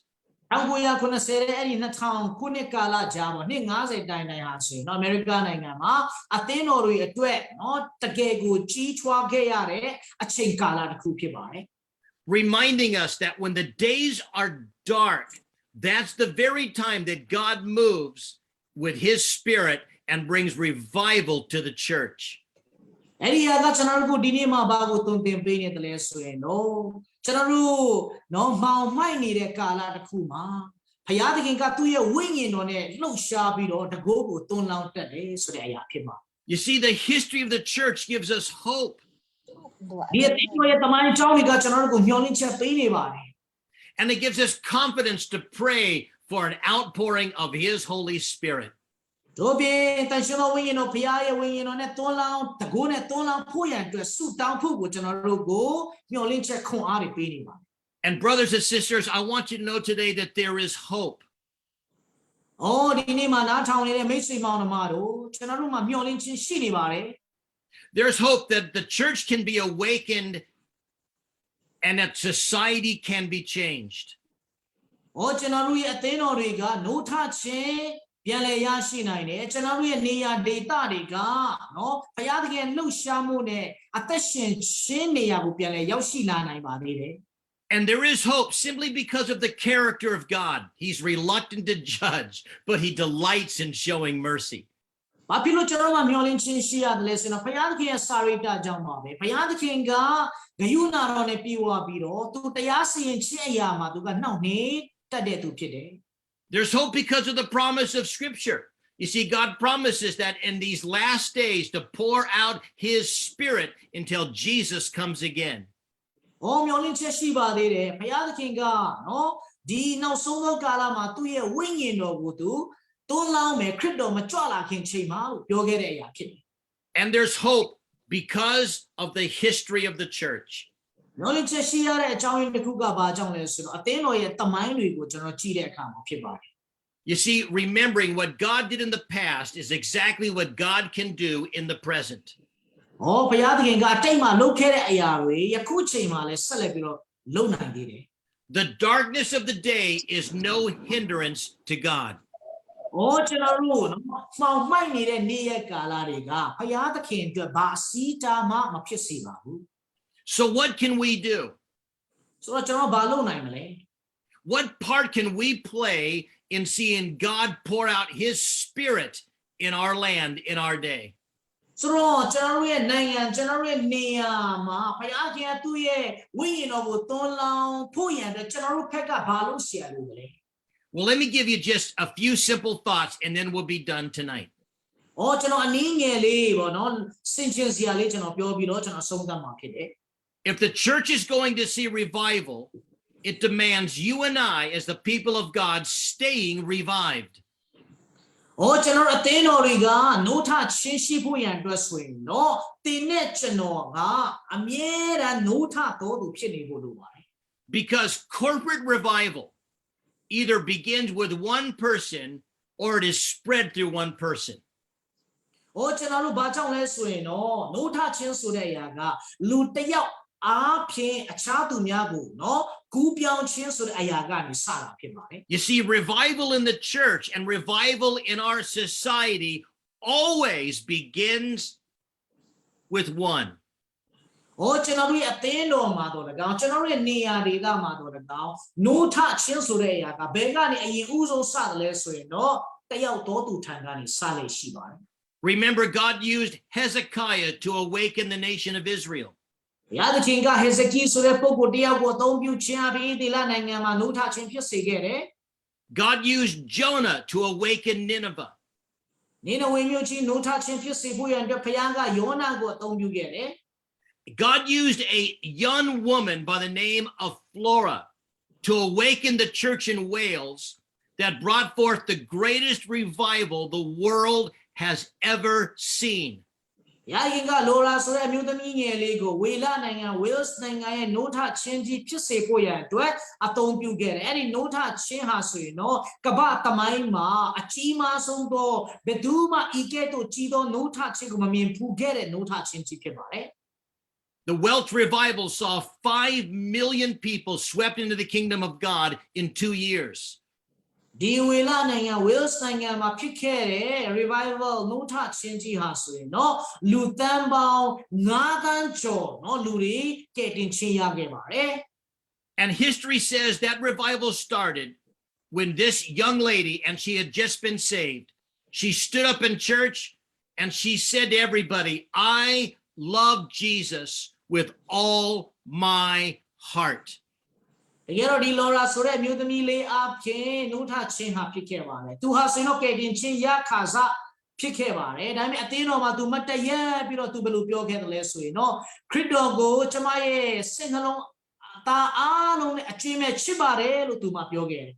1990တဲ့အဲ့ဒီ2000ခုနှစ်ကာလကြာပေါ့နှစ်50တိုင်တိုင်ဟာဆိုရင်เนาะအမေရိကန်နိုင်ငံမှာအသင်းတော်တွေအတွက်เนาะတကယ်ကိုကြီးထွားခဲ့ရတဲ့အချိန်ကာလတစ်ခုဖြစ်ပါတယ် reminding us that when the days are dark, that's the very time that God moves with his spirit and brings revival to the church. အဲ့ဒီဟာကကျွန်တော်တို့ဒီနေ့မှာဘာကိုသုံးသင်ပေးနေတယ်လဲဆိုရင်တော့ကျွန်တော်တို့เนาะမှောင်မိုက်နေတဲ့ကာလတစ်ခုမှာဘုရားသခင်ကသူ့ရဲ့ဝိညာဉ်တော်နဲ့လှုပ်ရှားပြီးတော့တကိုးကိုသွန်လောင်းတတ်တယ်ဆိုတဲ့အရာဖြစ်မှာ You see, the history of the church gives us hope. ဒီအသင်းတော်ရဲ့တမန်ကြောင်းတွေကကျွန်တော်တို့ကိုမျှော်လင့်ချက်ပေးနေပါတယ် And it gives us confidence to pray for an outpouring of his Holy Spirit. တို့ပြင်တန်ရှင်တော်ဝိညာဉ်တော်ဘုရားရဲ့ဝိညာဉ်တော်နဲ့သွန်လောင်းတကိုးနဲ့သွန်လောင်းဖို့ရန်အတွက်ဆုတောင်းဖို့ကိုကျွန်တော်တို့ကိုမျှော်လင့်ချက်ခွန်အားတွေပေးနေပါတယ် And brothers and sisters, I want you to know today that there is hope. အော်ဒီနေ့မှာနားထောင်နေတဲ့မိတ်ဆွေမောင်နှမတို့ကျွန်တော်တို့မှာမျှော်လင့်ခြင်းရှိနေပါတယ် There's hope that the church can be awakened and that society can be changed. အော်ကျွန်တော်တို့ရဲ့အသင်းတော်တွေကနိုးထခြင်းပြန်လည်ရရှိနိုင်တယ်ကျွန်တော်တို့ရဲ့နေရာဒေသတွေကနော်ဘုရားသခင်လှုပ်ရှားမှုနဲ့အသက်ရှင်ခြင်းနေရာကိုပြန်လည်ရောက်ရှိလာနိုင်ပါသေးတယ် And there is hope simply because of the character of God. He's reluctant to judge, but he delights in showing mercy. ဘာဖြစ်လို့ကျွန်တော်တို့မျှော်လင့်ခြင်းရှိရတယ်လဲဆိုတော့ဘုရားသခင်ရဲ့စာရိတ္တကြောင့်ပါပဲဘုရားသခင်ကဂရုဏာတော်နဲ့ပြေဝပြီးတော့သူတရားစီရင်ခြင်းအရာမှာသူကနှောင့်နှေးတတ်တဲ့သူဖြစ်တယ် There's hope because of the promise of Scripture. You see, God promises that in these last days to pour out his Spirit until Jesus comes again. အော်မျှော်လင့်ချက်ရှိပါသေးတယ်ဘုရားသခင်ကနော်ဒီနောက်ဆုံးသောကာလမှာသူ့ရဲ့ဝိညာဉ်တော်ကိုသူသွန်လောင်းမယ်ခရစ်တော်မကြွလာခင်ချိန်မှာပြောခဲ့တဲ့အရာဖြစ်တယ် And there's hope because of the history of the church. မျှော်လင့်ချက်ရှိရတဲ့အကြောင်းရင်းတစ်ခုကဘာကြောင့်လဲဆိုတော့အသင်းတော်ရဲ့တမိုင်းတွေကိုကျွန်တော်ကြည့်တဲ့အခါမှာဖြစ်ပါတယ် You see, remembering what God did in the past is exactly what God can do in the present. အော်ဘုရားသခင်ကအတိတ်မှာလုပ်ခဲ့တဲ့အရာတွေယခုချိန်မှာလည်းဆက်လက်ပြီးတော့လုပ်နိုင်သေးတယ် The darkness of the day is no hindrance to God. အော်ကျွန်တော်တို့နော်မှောင်မိုက်နေတဲ့နေ့ရက်ကာလတွေကဘုရားသခင်အတွက်ဘာအစည်းအတားမှမဖြစ်စေပါဘူး So what can we do? ဆိုတော့ကျွန်တော်ဘာလုပ်နိုင်မလဲ What part can we play in seeing God pour out his Spirit in our land, in our day? ဆိုတော့ကျွန်တော်ရဲ့နိုင်ငံကျွန်တော်ရဲ့နေရာမှာဘုရားခင်ကသူ့ရဲ့ဝိညာဉ်တော်ကိုသွန်လောင်းဖို့ရန်အတွက်ကျွန်တော်တို့ဘက်ကဘာလုပ်เสียလို့လဲ Well, let me give you just a few simple thoughts and then we'll be done tonight. အော်ကျွန်တော်အနည်းငယ်လေးပေါ့နော်စင်ချင်စရာလေးကျွန်တော်ပြောပြီးတော့ကျွန်တော်ဆုံးသတ်မှာဖြစ်တယ် If the church is going to see revival, it demands you and I, as the people of God, staying revived. အော်ကျွန်တော်အသင်းတော်တွေကနိုးထချင်းရှိဖို့ရန်အတွက်ဆိုရင်နော်တင်းနဲ့ကျွန်တော်ကအမြဲတမ်းနိုးထတော်သူဖြစ်နေဖို့လိုပါတယ် Because corporate revival either begins with one person or it is spread through one person. အော်ကျွန်တော်တို့ဘာကြောင့်လဲဆိုရင်နော်နိုးထချင်းဆိုတဲ့အရာကလူတစ်ယောက်အားဖြင့်အခြားသူများကိုနော်ကူးပြောင်းခြင်းဆိုတဲ့အရာကနေစတာဖြစ်ပါတယ် You see, revival in the church and revival in our society always begins with one. အော်ကျွန်တော်တို့ရဲ့အသင်းတော်မှာတော့၎င်းကျွန်တော်တို့ရဲ့နေရာဒေသမှာတော့၎င်းနိုးထချင်းဆိုတဲ့အရာကဘယ်ကနေအရင်ဦးဆုံးစတယ်လဲဆိုရင်တော့တစ်ယောက်တော်သူထံကနေစလေရှိပါတယ် Remember, God used Hezekiah to awaken the nation of Israel. ဘုရားသခင်ကဟေဇကိဆိုတဲ့ပုဂ္ဂိုလ်တယောက်ကိုအသုံးပြုခြင်းအပြင်ဒီလနိုင်ငံမှာနိုးထခြင်းဖြစ်စေခဲ့တယ် God used Jonah to awaken Nineveh. နိနဝေမြို့ကြီးနိုးထခြင်းဖြစ်စေဖို့ရန်အတွက်ဘုရားကယောနာကိုအသုံးပြုခဲ့တယ် God used a young woman by the name of Flora to awaken the church in Wales that brought forth the greatest revival the world has ever seen. ဘုရားခင်ကလိုရာဆိုတဲ့အမျိုးသမီးငယ်လေးကိုဝေလနိုင်ငံ Wales နိုင်ငံရဲ့နိုးထခြင်းကြီးဖြစ်စေဖို့ရန်အတွက်အသုံးပြုခဲ့တယ်အဲ့ဒီနိုးထခြင်းဟာဆိုရင်တော့ကမ္ဘာသမိုင်းမှာအကြီးမားဆုံးသောဘယ်သူမှဤကဲ့သို့ကြီးသောနိုးထခြင်းကိုမမြင်ဘူးခဲ့တဲ့နိုးထခြင်းကြီးဖြစ်ပါတယ် The Welsh revival saw 5 million people swept into the kingdom of God in 2 years. ဒီဝေလနိုင်ငံ Wales နိုင်ငံမှာဖြစ်ခဲ့တဲ့ revival နှုတ်ထခြင်းကြီးဟာဆိုရင်เนาะလူတန်းပေါင်း9 သန်းကျော်เนาะလူတွေကယ်တင်ခြင်းရခဲ့ပါတယ် And history says that revival started when this young lady, and she had just been saved, she stood up in church and she said to everybody, I love Jesus with all my heart. တကယ်တော့ဒီလော်ရာဆိုတဲ့အမျိုးသမီးလေးအပြင်နှုတ်ထခြင်းဟာဖြစ်ခဲ့ပါတယ်သူဟာဆိုရင်တော့ကယ်တင်ခြင်းရခါစဖြစ်ခဲ့ပါတယ်ဒါပေမဲ့အသင်းတော်မှာသူမတ်တရက်ပြီးတော့သူဘယ်လိုပြောခဲ့တယ်လဲဆိုရင်တော့ခရစ်တော်ကိုကျမရဲ့စိတ်နှလုံးသားအားလုံးနဲ့အကျွမ်းမဲ့ချစ်ပါတယ်လို့သူမှပြောခဲ့တယ်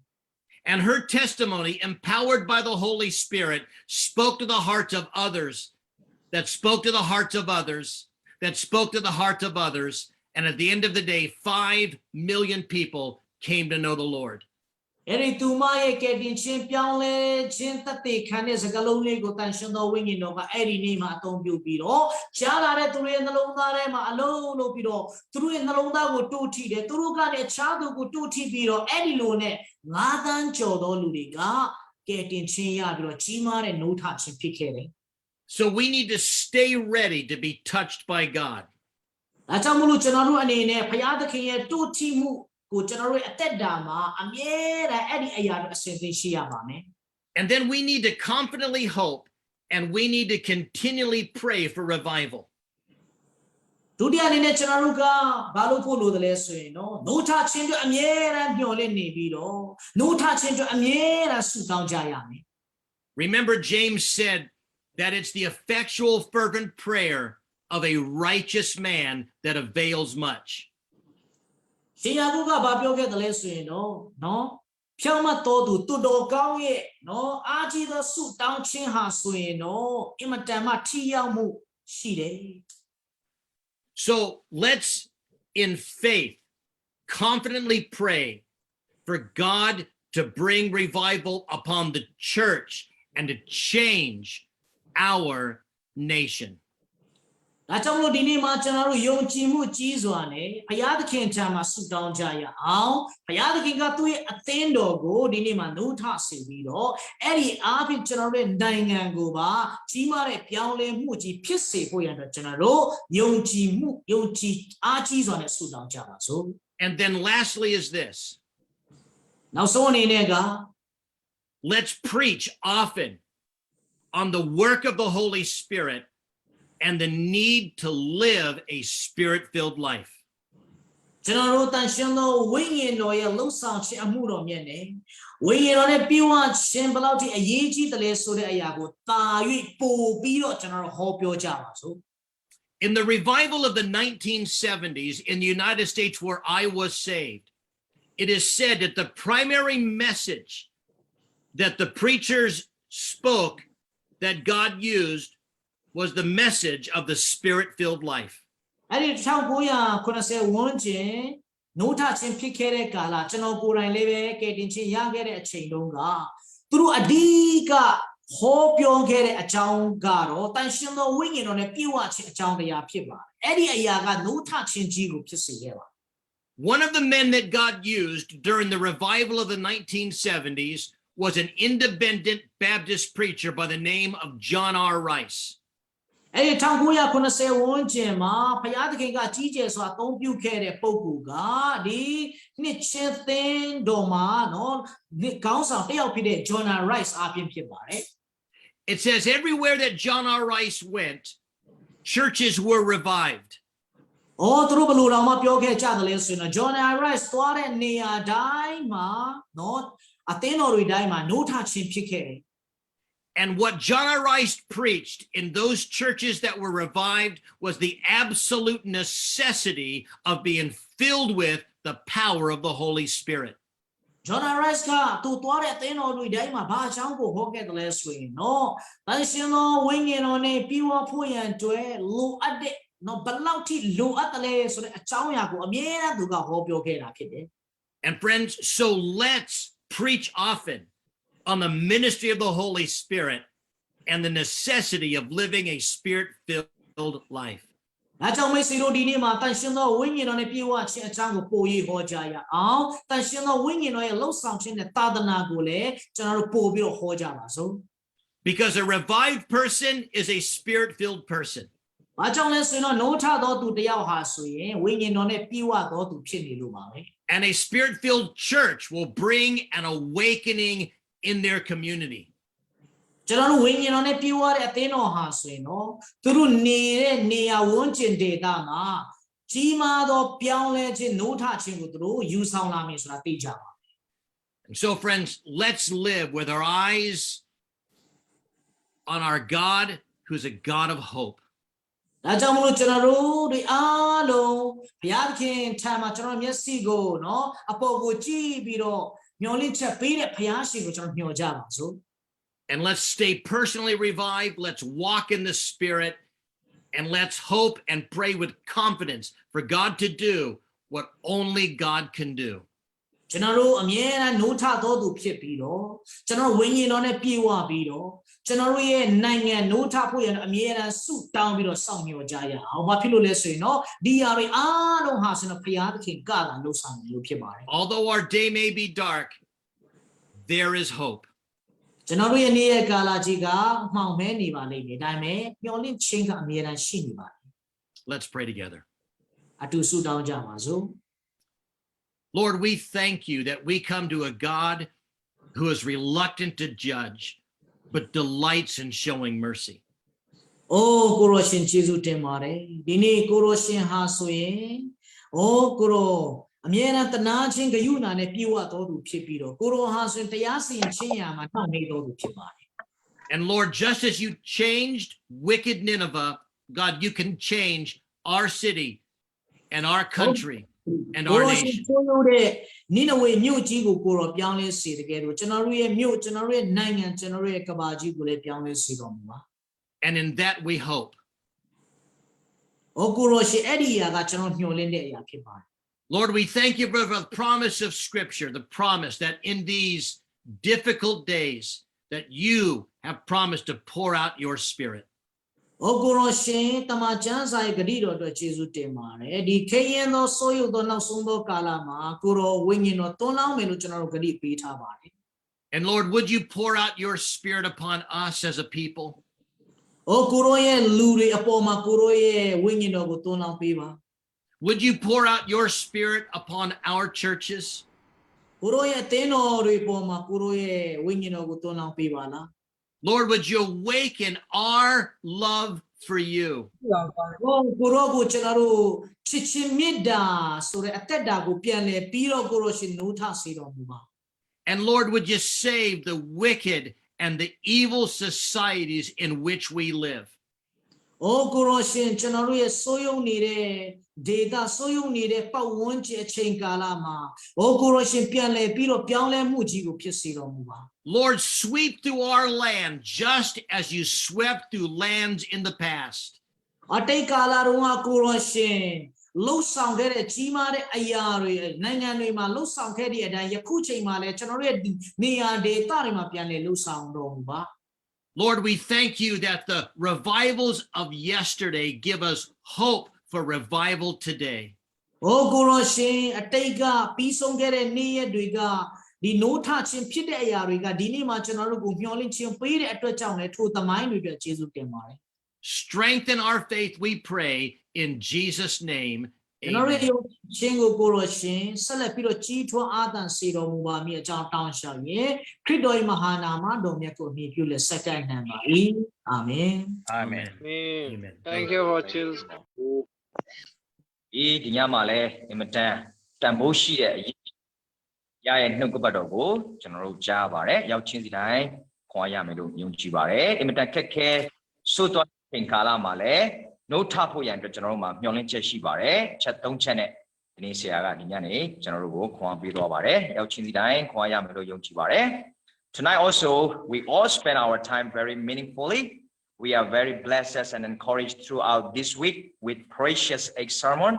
And her testimony, empowered by the Holy Spirit, spoke to the hearts of others, that spoke to the hearts of others, that spoke to the hearts of others. And at the end of the day, 5 million people came to know the Lord. အဲ့ဒီသူမရဲ့ကယ်တင်ခြင်းပြောင်းလဲခြင်းတသက်ခံတဲ့စကားလုံးလေးကိုတန်ရှင်သောဝိညာဉ်တော်ကအဲ့ဒီနေ့မှာအသုံးပြုပြီးတော့ကြားလာတဲ့သူတွေရဲ့နှလုံးသားထဲမှာအလုံးလို့ပြီးတော့သူတို့ရဲ့နှလုံးသားကိုတိုးထိတယ်သူတို့ကလည်းအခြားသူကိုတိုးထိပြီးတော့အဲ့ဒီလိုနဲ့9 သန်းကျော်သောလူတွေကကယ်တင်ခြင်းရပြီးတော့ကြီးမားတဲ့နှုတ်ထခြင်းဖြစ်ခဲ့တယ် So we need to stay ready to be touched by God. ဒါကြောင့်မလို့ကျွန်တော်တို့အနေနဲ့ဘုရားသခင်ရဲ့တိုးထိမှုကိုကျွန်တော်တို့အသက်တာမှာအမြဲတမ်းအဲ့ဒီအရာတွေအစဉ်သင်ရှိရပါမယ် And then we need to confidently hope, and we need to continually pray for revival. ဒုတိယအနေနဲ့ကျွန်တော်တို့ကဘာလို့ဖို့လိုတယ်လဲဆိုရင်နော်နှုတ်ထခြင်းတို့အမြဲတမ်းမျှော်လင့်နေပြီးတော့နှုတ်ထခြင်းတို့အမြဲတမ်းဆုတောင်းကြရမယ် Remember, James said that it's the effectual, fervent prayer of a righteous man that avails much. ရှင်ယာကုကဘာပြောခဲ့တယ်လဲဆိုရင်နော်ဖြောင့်မတ်တော်သူတူတော်ကောင်းရဲ့နော်အားကြီးသောဆုတောင်းခြင်းဟာဆိုရင်နော်အင်မတန်မှထိရောက်မှုရှိတယ် So let's, in faith, confidently pray for God to bring revival upon the church and to change our nation. ဒါကြောင့်မို့ဒီနေ့မှာကျွန်တော်တို့ယုံကြည်မှုကြီးစွာနဲ့ဘုရားသခင်ထံမှာဆုတောင်းကြရအောင်ဘုရားသခင်ကသူ့ရဲ့အသင်းတော်ကိုဒီနေ့မှာနှုတ်ထစေပြီးတော့အဲ့ဒီအားဖြင့်ကျွန်တော်တို့နိုင်ငံကိုပါကြီးမားတဲ့ပြောင်းလဲမှုကြီးဖြစ်စေဖို့ရတဲ့ကျွန်တော်တို့ယုံကြည်မှုယုံကြည်အားကြီးစွာနဲ့ဆုတောင်းကြပါစို့ And then lastly is this. နောက်ဆုံးအနေနဲ့က Let's preach often on the work of the Holy Spirit and the need to live a spirit-filled life. ကျွန်တော်တို့တန်ရှင်းသောဝိညာဉ်တော်ရဲ့လှုပ်ဆောင်ခြင်းအမှုတော်မြတ်နဲ့ဝိညာဉ်တော်နဲ့ပြည့်ဝခြင်းဘယ်လောက်ထိအရေးကြီးတယ်လဲဆိုတဲ့အရာကိုတာ၍ပို့ပြီးတော့ကျွန်တော်တို့ဟောပြောကြပါစို့ In the revival of the 1970s in the United States where I was saved, it is said that the primary message that the preachers spoke that God used was the message of the spirit-filled life. အဲ့ဒီ1990ဝန်းကျင်နှုတ်ထခြင်းဖြစ်ခဲ့တဲ့ကာလကျွန်တော်ကိုယ်တိုင်လည်းပဲကယ်တင်ခြင်းရခဲ့တဲ့အချိန်တုန်းကသူတို့အဓိကဟောပြောခဲ့တဲ့အကြောင်းကတော့တန်ရှင်သောဝိညာဉ်တော်နဲ့ပြည့်ဝခြင်းအကြောင်းတရားဖြစ်ပါတယ်။အဲ့ဒီအရာကနှုတ်ထခြင်းကြီးကိုဖြစ်စေခဲ့ပါ One of the men that God used during the revival of the 1970s was an independent Baptist preacher by the name of John R. Rice. အဲ့ဒီ1990ဝန်းကျင်မှာဘုရားသခင်ကကြီးကျယ်စွာအသုံးပြုခဲ့တဲ့ပုဂ္ဂိုလ်ကဒီနှစ်ချင်းသင်းတော်မှာနော်ခေါင်းဆောင်တစ်ယောက်ဖြစ်တဲ့ Jonah Rice အပြင်ဖြစ်ပါတယ် It says everywhere that John R. Rice went, churches were revived. သူတို့ဘယ်လိုတောင်မှပြောခဲ့ကြတယ်လဲဆိုရင် Jonah Rice သွားတဲ့နေရာတိုင်းမှာနော်အသင်းတော်တွေတိုင်းမှာနှုတ်ထခြင်းဖြစ်ခဲ့တယ် And what John R. Rice preached in those churches that were revived was the absolute necessity of being filled with the power of the Holy Spirit. Jonah Rice ကသူသွားတဲ့အသင်းတော်တွေတိုင်းမှာဘာအကြောင်းကိုဟောခဲ့တယ်လဲဆိုရင်နော်တန်ရှင်သောဝိညာဉ်တော်နဲ့ပြီးဝဖို့ရန်အတွက်လိုအပ်တဲ့နော်ဘယ်လောက်ထိလိုအပ်တယ်လဲဆိုတဲ့အကြောင်းအရာကိုအမြဲတမ်းသူကဟောပြောခဲ့တာဖြစ်တယ် And friends, so let's preach often on the ministry of the Holy Spirit and the necessity of living a spirit-filled life. ဒါကြောင့်မိတ်ဆွေတို့ဒီနေ့မှာတန်ရှင်းသောဝိညာဉ်တော်နဲ့ပြည့်ဝခြင်းအကြောင်းကိုပို့၍ဟောကြားရအောင်တန်ရှင်းသောဝိညာဉ်တော်ရဲ့လှုပ်ဆောင်ခြင်းနဲ့သာသနာကိုလည်းကျွန်တော်တို့ပို့ပြီးတော့ဟောကြပါစို့ Because a revived person is a spirit-filled person. ဘာကြောင့်လဲဆိုရင်တော့နိုးထသောသူတစ်ယောက်ဟာဆိုရင်ဝိညာဉ်တော်နဲ့ပြည့်ဝသောသူဖြစ်နေလို့ပါပဲ And a spirit-filled church will bring an awakening in their community. ကျွန်တော်တို့ဝိညာဉ်တော်နဲ့ပြည့်ဝတဲ့အသင်းတော်ဟာဆိုရင်တော့သူတို့နေတဲ့နေရာဝန်းကျင်ဒေသမှာကြီးမားသောပြောင်းလဲခြင်းနိုးထခြင်းကိုသူတို့ယူဆောင်လာမယ်ဆိုတာသိကြပါ And so, friends, let's live with our eyes on our God, who's a God of hope. ဒါကြောင့်မလို့ကျွန်တော်တို့ဒီအားလုံးဘုရားသခင်ထံမှာကျွန်တော်မျက်စိကိုနော်အပေါ်ကိုကြည့်ပြီးတော့မျှော်လင့်ချက်ပေးတဲ့ဘုရားရှင်ကိုကျွန်တော်မျှော်ကြပါစို့ And let's stay personally revived. Let's walk in the Spirit. And let's hope and pray with confidence for God to do what only God can do. ကျွန်တော်တို့အမြဲတမ်းနိုးထသောသူဖြစ်ပြီးတော့ကျွန်တော်ဝိညာဉ်တော်နဲ့ပြည့်ဝပြီးတော့ကျွန်တော်တို့ရဲ့နိုင်ငံနိုးထဖို့ရအမြဲတမ်းဆုတောင်းပြီးတော့စောင့်မျှော်ကြရအောင်ဘာဖြစ်လို့လဲဆိုရင်တော့ဒီຢာတွေအားလုံးဟာဆိုတော့ဘုရားသခင်ကလာလှူဆောင်တယ်လို့ဖြစ်ပါတယ် Although our day may be dark, there is hope. ကျွန်တော်တို့ရဲ့နေ့ရက်ကာလကြီးကမှောင်မဲနေပါလိမ့်မယ်ဒါပေမဲ့မျှော်လင့်ခြင်းကအမြဲတမ်းရှိနေပါတယ် Let's pray together. အတူဆုတောင်းကြပါစို့ Lord, we thank you that we come to a God who is reluctant to judge, but delights in showing mercy. အိုးကိုရောရှင်ယေရှုတင်ပါတယ်ဒီနေ့ကိုရောရှင်ဟာဆိုရင်အိုးကိုရောအမြဲတမ်းတနာခြင်းဂရုဏာနဲ့ပြည့်ဝတော်သူဖြစ်ပြီးတော့ကိုရောဟာဆိုရင်တရားစီရင်ခြင်းရာမှာနှောင့်နှေးတော်သူဖြစ်ပါတယ် And Lord, just as you changed wicked Nineveh, God, you can change our city and our country and our nation. ကိုရောတဲ့နိနဝေမြို့ကြီးကိုကိုရောပြောင်းလဲစေတကယ်လို့ကျွန်တော်တို့ရဲ့မြို့ကျွန်တော်တို့ရဲ့နိုင်ငံကျွန်တော်တို့ရဲ့ကမ္ဘာကြီးကိုလည်းပြောင်းလဲစေတော်မူပါ And in that we hope. အိုးကိုရောရှင်အဲ့ဒီအရာကကျွန်တော်ညှော်လင့်တဲ့အရာဖြစ်ပါတယ် Lord, we thank you for the promise of Scripture, the promise that in these difficult days that you have promised to pour out your Spirit. အိုးကိုရောရှင်တမန်ကျမ်းစာရဲ့ဂရုတော်အတွက်ယေရှုတင်ပါတယ်ဒီခေရင်သောဆိုးရုပ်သောနောက်ဆုံးသောကာလမှာကိုရောဝိညာဉ်တော်တွန်းလောင်းမယ်လို့ကျွန်တော်တို့ဂရုပေးထားပါတယ် And Lord, would you pour out your Spirit upon us as a people? အိုးကိုရောရဲ့လူတွေအပေါ်မှာကိုရောရဲ့ဝိညာဉ်တော်ကိုတွန်းလောင်းပေးပါ Would you pour out your Spirit upon our churches? ကိုရောရဲ့အသင်းတော်တွေပေါ်မှာကိုရောရဲ့ဝိညာဉ်တော်ကိုတွန်းလောင်းပေးပါလား Lord, would you awaken our love for you? ကိုရောကိုကျွန်တော်တို့ချစ်ချင်းမေတ္တာဆိုတဲ့အသက်တာကိုပြန်လဲပြီးတော့ကိုရောရှင်နိုးထစေတော်မူပါ And Lord, would you save the wicked and the evil societies in which we live? အိုးကိုရောရှင်ကျွန်တော်တို့ရဲ့ဆိုးယုံနေတဲ့ဒေတာဆိုးယုံနေတဲ့ပတ်ဝန်းကျင်အချိန်ကာလမှာအိုးကိုရောရှင်ပြန်လဲပြီးတော့ပြောင်းလဲမှုကြီးကိုဖြစ်စေတော်မူပါ Lord, sweep through our land just as you swept through lands in the past. အတိတ်ကာလတုန်းကကိုရောရှင်လှုပ်ဆောင်ခဲ့တဲ့ကြီးမားတဲ့အရာတွေနိုင်ငံတွေမှာလှုပ်ဆောင်ခဲ့တဲ့အတိုင်းယခုချိန်မှာလည်းကျွန်တော်တို့ရဲ့နေရာဒေသတွေမှာပြန်လဲလှုပ်ဆောင်တော်မူပါ Lord, we thank you that the revivals of yesterday give us hope for revival today. အိုးကိုရောရှင်အတိတ်ကပြီးဆုံးခဲ့တဲ့နေ့ရက်တွေကဒီနိုးထခြင်းဖြစ်တဲ့အရာတွေကဒီနေ့မှာကျွန်တော်တို့ကိုမျှော်လင့်ခြင်းပေးတဲ့အတွက်ကြောင့်လည်းထိုသမိုင်းတွေအတွက်ယေရှုတင်ပါတယ် Strengthen our faith, we pray, in Jesus' name. ကျွန်တော်တို့ Amen. ယုံခြင်းကိုကိုရောရှင်ဆက်လက်ပြီးတော့ကြီးထွားအားသန်စေတော်မူပါမည်အကြောင်းတောင်းလျှောက်ရင်ခရစ်တော်၏မဟာနာမတော်မြတ်ကိုအမိပြုလက်ဆက်တိုက်နိုင်ပါ၏အာမင် Amen. Amen. Thank you for choosing. ဒီညမှာလည်းအင်မတန်တန်ဖိုးရှိတဲ့အရေးရရဲ့နှုတ်ကပတ်တော်ကိုကျွန်တော်တို့ကြားပါတယ်ရောက်ချင်းစီတိုင်းခွန်အားရမယ်လို့ယုံကြည်ပါတယ်အင်မတန်ခက်ခဲဆိုးသွားချိန်ကာလမှာလည်းနှုတ်ထဖို့ရန်အတွက်ကျွန်တော်တို့မှာမျှော်လင့်ချက်ရှိပါတယ်ချက်၃ချက်နဲ့ဒီနေ့ဆရာကဒီညနေကျွန်တော်တို့ကိုခွန်အားပေးသွားပါတယ်ရောက်ချင်းစီတိုင်းခွန်အားရမယ်လို့ယုံကြည်ပါတယ် Tonight also we all spend our time very meaningfully. We are very blessed and encouraged throughout this week with precious sermon.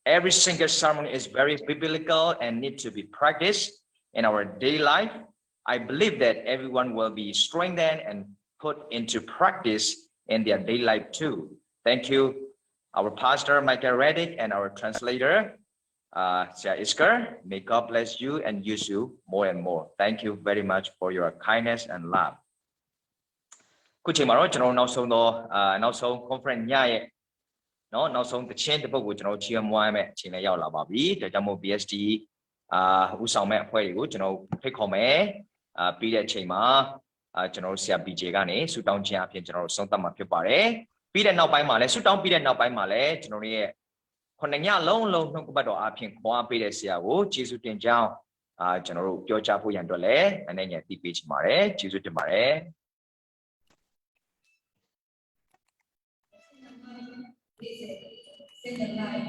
Every single sermon is very biblical and need to be practiced in our daily life. I believe that everyone will be strengthened and put into practice in their daily life too. Thank you our pastor Michael Redick and our translator Sia Isker. May God bless you and use you more and more. Thank you very much for your kindness and love. ခုချိန်မှာတော့ကျွန်တော်နောက်ဆုံးတော့နောက်ဆုံး conference ညရဲ့เนาะနောက်ဆုံးတစ်ချင်းတစ်ပုဒ်ကိုကျွန်တော်ချီးမွမ်းမဲ့အချိန်လည်းရောက်လာပါပြီဒါကြောင့်မို့ BSD ဥဆောင်မဲ့အဖွဲ့တွေကိုကျွန်တော်ဖိတ်ခေါ်မယ်ပြီးတဲ့အချိန်မှာကျွန်တော်ဆရာ BJ ကနေဆူတောင်းခြင်းအပြင်ကျွန်တော်ဆုံးသတ်မှာဖြစ်ပါတယ်ပြီးတဲ့နောက်ပိုင်းမှာလည်းဆူတောင်းပြီးတဲ့နောက်ပိုင်းမှာလည်းကျွန်တော်ရဲ့ခုနှစ်ညလုံးလုံးနှုတ်ကပတ်တော်အပြင်ခွန်အားပေးတဲ့ဆရာကိုကျေးဇူးတင်ကြောင်းကျွန်တော်တို့ပြောကြားဖို့ရန်အတွက်လည်းအနေနဲ့တည်ပေးချင်ပါတယ်ကျေးဇူးတင်ပါတယ် Send the light,